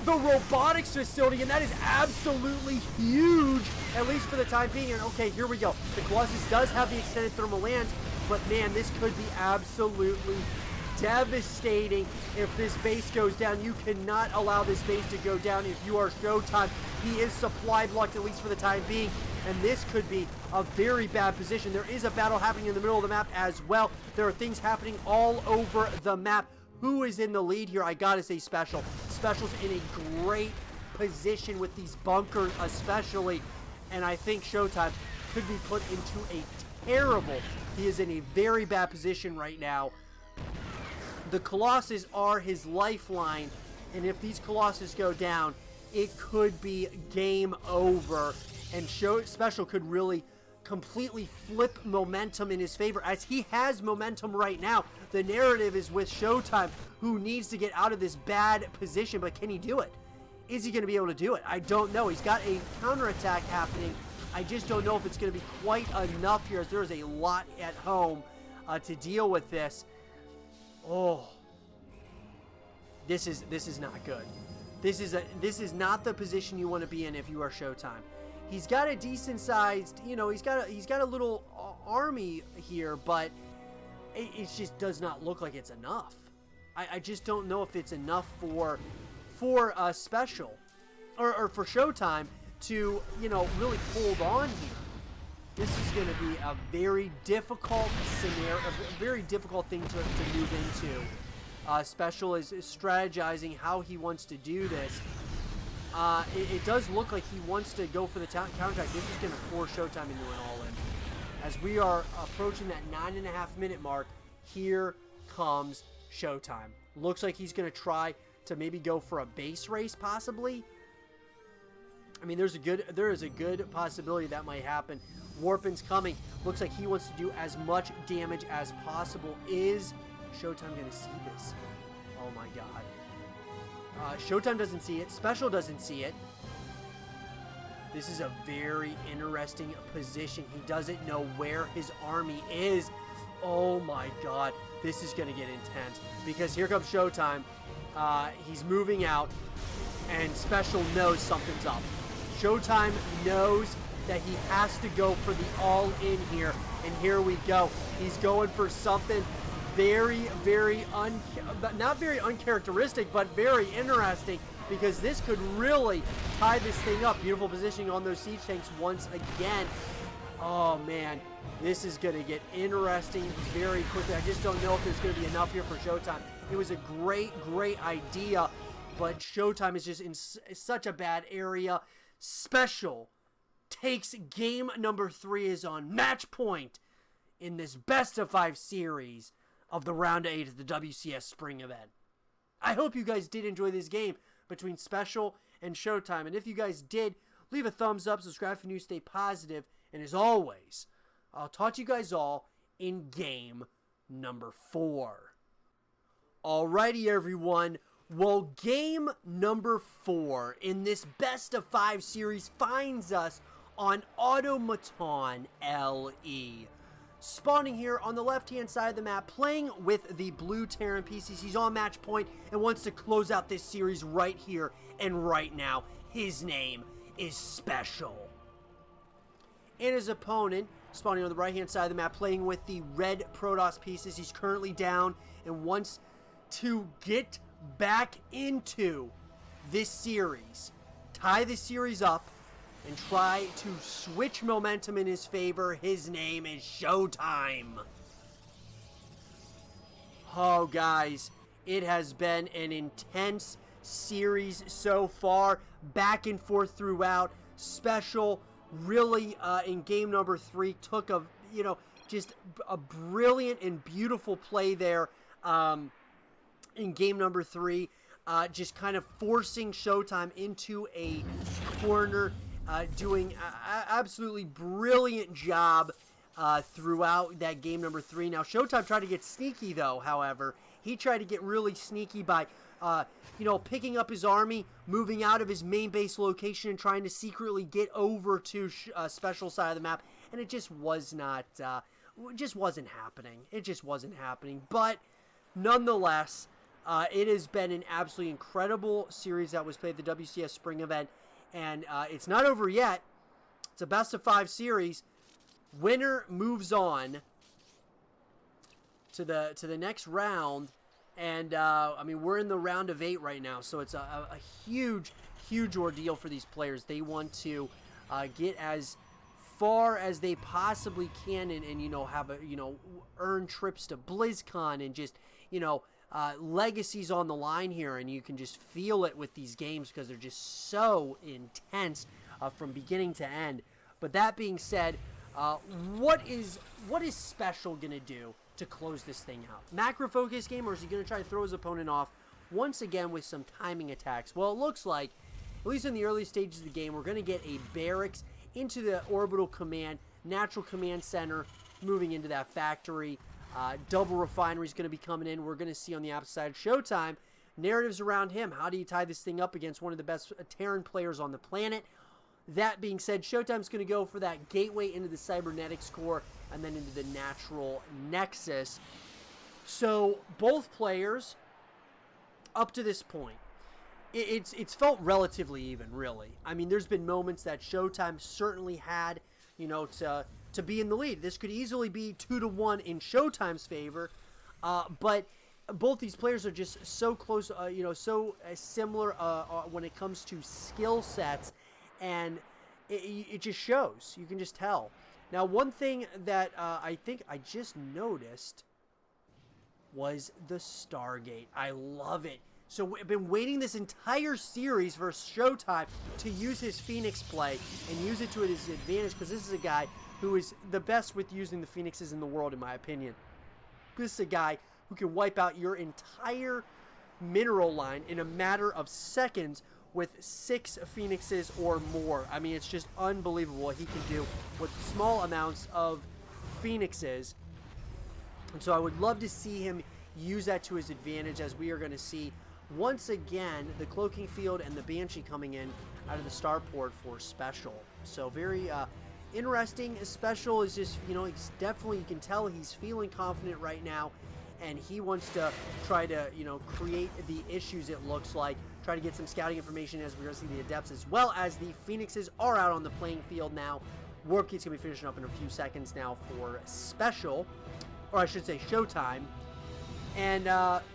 Speaker 1: the robotics facility, and that is absolutely huge, at least for the time being. And okay, here we go. The Colossus does have the extended thermal lance, but man, this could be absolutely devastating if this base goes down. You cannot allow this base to go down if you are ShoWTimE. He is supply blocked, at least for the time being, and this could be a very bad position. There is a battle happening in the middle of the map as well. There are things happening all over the map. Who is in the lead here? I gotta say SpeCial. SpeCial's in a great position with these bunkers especially, and I think ShoWTimE could be put into a terrible, he is in a very bad position right now. The Colossus are his lifeline, and if these Colossus go down, it could be game over, and SpeCial could really completely flip momentum in his favor, as he has momentum right now. The narrative is with ShoWTimE, who needs to get out of this bad position, but can he do it? Is he going to be able to do it? I don't know. He's got a counterattack happening. I just don't know if it's going to be quite enough here, as there is a lot at home to deal with this. Oh, this is not good. This is not the position you want to be in if you are ShoWTimE. He's got a decent sized, you know, he's got a little army here, but it just does not look like it's enough. I just don't know if it's enough for SpeCial or for ShoWTimE to, you know, really hold on here. This is going to be a very difficult scenario, a very difficult thing to move into. SpeCial is strategizing how he wants to do this. It does look like he wants to go for the counterattack. This is going to force ShoWTimE into an all-in. As we are approaching that 9.5-minute mark, here comes ShoWTimE. Looks like he's going to try to maybe go for a base race, possibly. I mean, there is a good possibility that might happen. Warpin's coming. Looks like he wants to do as much damage as possible. Is ShoWTimE going to see this? Oh my god. ShoWTimE doesn't see it. SpeCial doesn't see it. This is a very interesting position. He doesn't know where his army is. Oh my god. This is going to get intense, because here comes ShoWTimE. He's moving out, and SpeCial knows something's up. ShoWTimE knows that he has to go for the all-in here, and here we go. He's going for something very, very not very uncharacteristic, but very interesting. because this could really tie this thing up. Beautiful positioning on those siege tanks once again. Oh, man. This is going to get interesting very quickly. I just don't know if there's going to be enough here for ShoWTimE. It was a great, great idea, but ShoWTimE is just in such a bad area. SpeCial takes game number 3, is on match point in this best-of-5 series of the round 8 of the WCS spring event. I hope you guys did enjoy this game between SpeCial and ShoWTimE, and if you guys did, leave a thumbs up, subscribe for news, stay positive, and as always, I'll talk to you guys all in game number 4. Alrighty, everyone. Well, game number 4 in this best-of-5 series finds us on Automaton LE. Spawning here on the left-hand side of the map, playing with the blue Terran PCs. He's on match point and wants to close out this series right here and right now. His name is SpeCial. And his opponent, spawning on the right-hand side of the map, playing with the red Protoss pieces. He's currently down and wants to get back into this series, tie the series up, and try to switch momentum in his favor. His name is ShoWTimE. Oh, guys, it has been an intense series so far, back and forth throughout. SpeCial really, in game number 3, took a, just a brilliant and beautiful play there in game number 3, just kind of forcing ShoWTimE into a corner, doing absolutely brilliant job throughout that game number 3. Now, ShoWTimE tried to get sneaky, though, however. He tried to get really sneaky by, picking up his army, moving out of his main base location, and trying to secretly get over to SpeCial side of the map. And it just was not, just wasn't happening. It just wasn't happening. But nonetheless, it has been an absolutely incredible series that was played at the WCS spring event. And it's not over yet. It's a best-of-5 series. Winner moves on to the next round. And, I mean, we're in the round of 8 right now. So it's a huge, huge ordeal for these players. They want to get as far as they possibly can and have earn trips to BlizzCon and just, legacies on the line here, and you can just feel it with these games because they're just so intense from beginning to end. But that being said, what is SpeCial gonna do to close this thing out? Macro focus game, or is he gonna try to throw his opponent off once again with some timing attacks? Well, it looks like, at least in the early stages of the game, we're gonna get a barracks into the orbital command, natural command center, moving into that factory. Double refinery is going to be coming in. We're going to see on the opposite side ShoWTimE, narratives around him. How do you tie this thing up against one of the best Terran players on the planet? That being said, ShoWTimE's going to go for that gateway into the cybernetics core and then into the natural nexus. So both players, up to this point, it's felt relatively even, really. I mean, there's been moments that ShoWTimE certainly had, to be in the lead. This could easily be 2-1 in ShoWTimE's favor, but both these players are just so close, so similar when it comes to skill sets, and it just shows. You can just tell. Now, one thing that I think I just noticed was the Stargate. I love it. So I've been waiting this entire series for ShoWTimE to use his Phoenix play and use it to his advantage, because this is a guy who is the best with using the Phoenixes in the world, in my opinion. This is a guy who can wipe out your entire mineral line in a matter of seconds with 6 Phoenixes or more. I mean, it's just unbelievable what he can do with small amounts of Phoenixes. And so I would love to see him use that to his advantage, as we are going to see once again the cloaking field and the Banshee coming in out of the starport for SpeCial. So very interesting. SpeCial is just, it's definitely, you can tell he's feeling confident right now, and he wants to try to, create the issues, it looks like, try to get some scouting information as we're going to see the Adepts, as well as the Phoenixes are out on the playing field now. Warp Gate's going to be finishing up in a few seconds now for SpeCial, or I should say ShoWTimE, and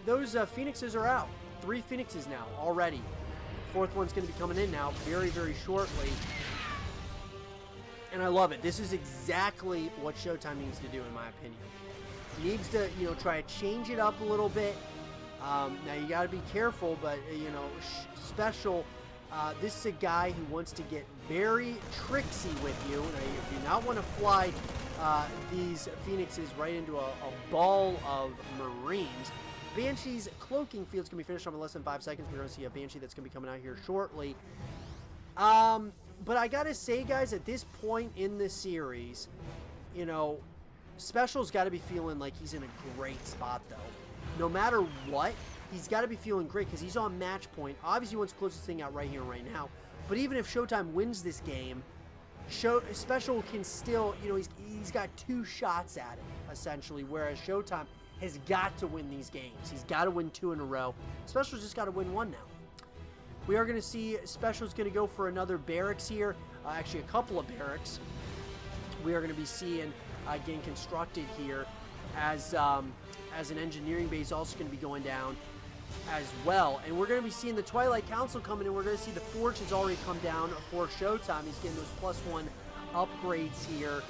Speaker 1: those Phoenixes are out. 3 Phoenixes now already fourth one's going to be coming in now very, very shortly. And I love it. This is exactly what ShoWTimE needs to do, in my opinion. Needs to, you know, try to change it up a little bit. Now, you got to be careful, but, you know, SpeCial, this is a guy who wants to get very tricksy with you. Now, you do not want to fly these Phoenixes right into a ball of Marines. Banshee's cloaking field's going to be finished on in less than 5 seconds. We're going to see a Banshee that's going to be coming out here shortly. But I got to say, guys, at this point in the series, you know, SpeCial's got to be feeling like he's in a great spot, though. No matter what, he's got to be feeling great because he's on match point. Obviously, he wants to close this thing out right here and right now. But even if ShoWTimE wins this game, SpeCial can still, you know, he's got 2 shots at it, essentially, whereas ShoWTimE has got to win these games. He's got to win 2 in a row. SpeCial's just got to win 1 now. We are going to see SpeCial's going to go for another barracks here. Actually, a couple of barracks. We are going to be seeing getting constructed here as an engineering base also going to be going down as well. And we're going to be seeing the Twilight Council coming in. We're going to see the Forge has already come down for ShoWTimE. He's getting those +1 upgrades here.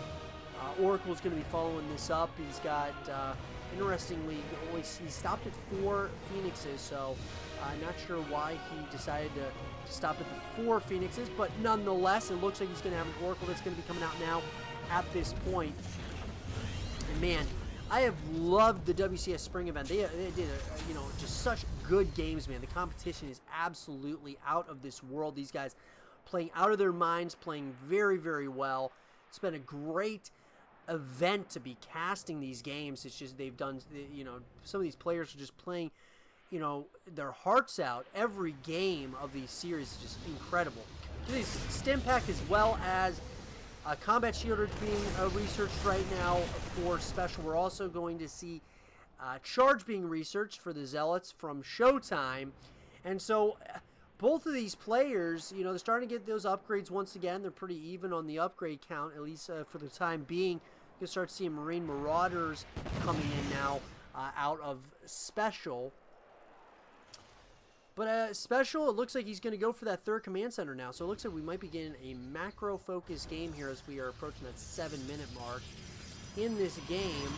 Speaker 1: Oracle's going to be following this up. He's got, interestingly, he stopped at 4 Phoenixes, so I'm not sure why he decided to stop at the 4 Phoenixes, but nonetheless, it looks like he's going to have an Oracle that's going to be coming out now at this point. And man, I have loved the WCS Spring event. They did, you know, just such good games, man. The competition is absolutely out of this world. These guys playing out of their minds, playing very, very well. It's been a great event to be casting these games. It's just they've done, you know, some of these players are just playing, you know, their hearts out. Every game of these series is just incredible. These stim pack as well as combat shielder being researched right now for SpeCial. We're also going to see charge being researched for the Zealots from ShoWTimE. And so both of these players, you know, they're starting to get those upgrades once again. They're pretty even on the upgrade count, at least for the time being. You can start seeing Marine Marauders coming in now out of SpeCial. But SpeCial, it looks like he's going to go for that 3rd command center now. So it looks like we might be getting a macro-focused game here as we are approaching that 7-minute mark in this game.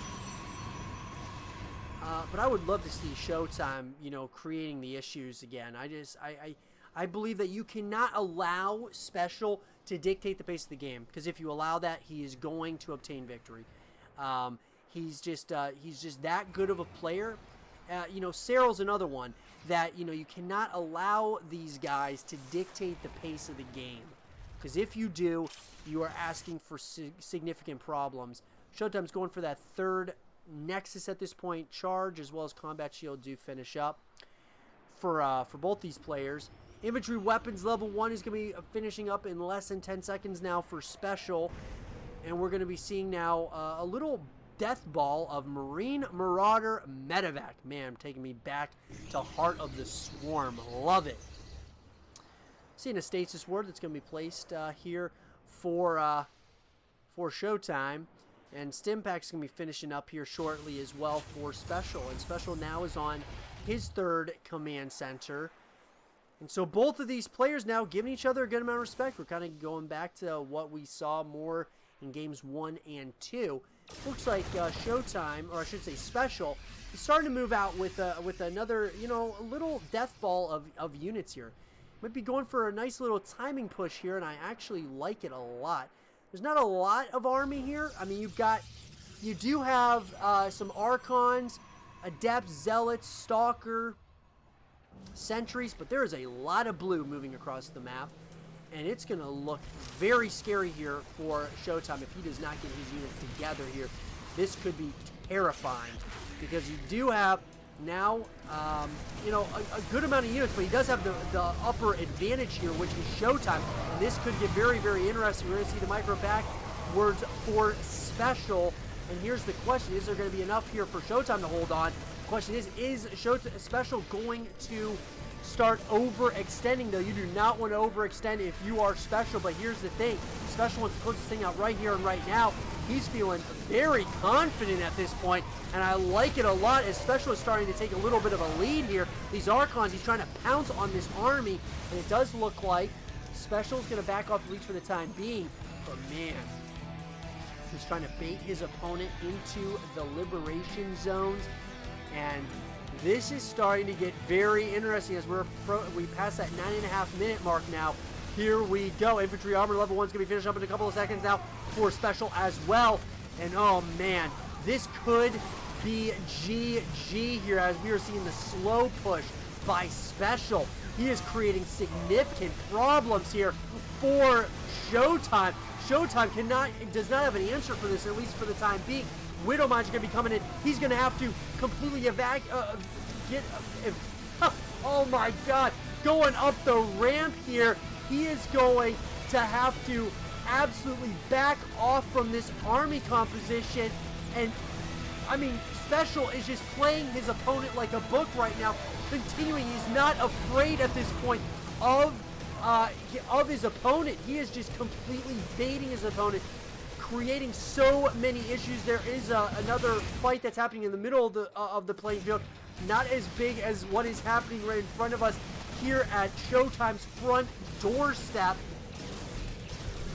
Speaker 1: But I would love to see ShoWTimE, you know, creating the issues again. I believe that you cannot allow SpeCial to dictate the pace of the game, because if you allow that, he is going to obtain victory. He's just that good of a player. You know, Cyril's another one that, you know, you cannot allow these guys to dictate the pace of the game, because if you do, you are asking for significant problems. ShoWTimE's going for that 3rd Nexus at this point. Charge as well as Combat Shield do finish up for both these players. Infantry Weapons level 1 is going to be finishing up in less than 10 seconds now for SpeCial, and we're going to be seeing now a little death ball of Marine Marauder Medevac. Man, taking me back to Heart of the Swarm. Love it. Seeing a stasis ward that's going to be placed here for ShoWTimE, and Stimpak's going to be finishing up here shortly as well for SpeCial. And SpeCial now is on his 3rd command center. And so both of these players now giving each other a good amount of respect. We're kind of going back to what we saw more in games 1 and 2. Looks like ShoWTimE, or I should say SpeCial, is starting to move out with another, you know, a little death ball of units here. Might be going for a nice little timing push here, and I actually like it a lot. There's not a lot of army here. I mean, you do have some Archons, Adepts, Zealots, Stalker, Sentries, but there is a lot of blue moving across the map, and it's going to look very scary here for ShoWTimE if he does not get his units together here. This could be terrifying, because you do have now, you know, a good amount of units, but he does have the upper advantage here, which is ShoWTimE, and this could get very, very interesting. We're going to see the micro backwards for SpeCial, and here's the question: is there going to be enough here for ShoWTimE to hold on? The question is SpeCial going to start overextending, though? You do not want to overextend if you are SpeCial, but here's the thing: SpeCial wants to close this thing out right here and right now. He's feeling very confident at this point, and I like it a lot as SpeCial is starting to take a little bit of a lead here. These Archons, he's trying to pounce on this army, and it does look like SpeCial is going to back off the lead for the time being. But man, he's trying to bait his opponent into the liberation zones, and this is starting to get very interesting as we pass that 9.5-minute mark now. Here we go. Infantry armor level 1 is going to be finished up in a couple of seconds now for SpeCial as well. And oh man, this could be GG here as we are seeing the slow push by SpeCial. He is creating significant problems here for ShoWTimE. ShoWTimE does not have an answer for this, at least for the time being. Widowmine's going to be coming in. He's going to have to completely oh my god, going up the ramp here. He is going to have to absolutely back off from this army composition. And, I mean, SpeCial is just playing his opponent like a book right now. Continuing, he's not afraid at this point of his opponent. He is just completely baiting his opponent, creating so many issues. There is another fight that's happening in the middle of the playing field. Not as big as what is happening right in front of us here at ShoWTimE's front doorstep.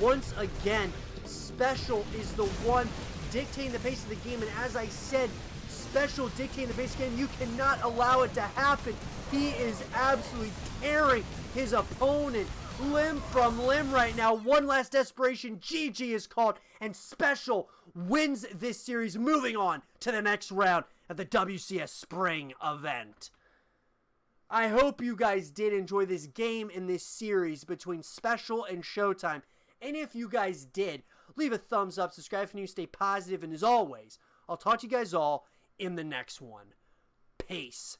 Speaker 1: Once again, SpeCial is the one dictating the pace of the game, and as I said, SpeCial dictating the pace of the game, you cannot allow it to happen. He is absolutely tearing his opponent limb from limb right now. One last desperation, GG is called, and SpeCial wins this series, moving on to the next round of the WCS Spring event. I hope you guys did enjoy this game in this series between SpeCial and ShoWTimE. And if you guys did, leave a thumbs up, subscribe if you're new, stay positive, and as always, I'll talk to you guys all in the next one. Peace.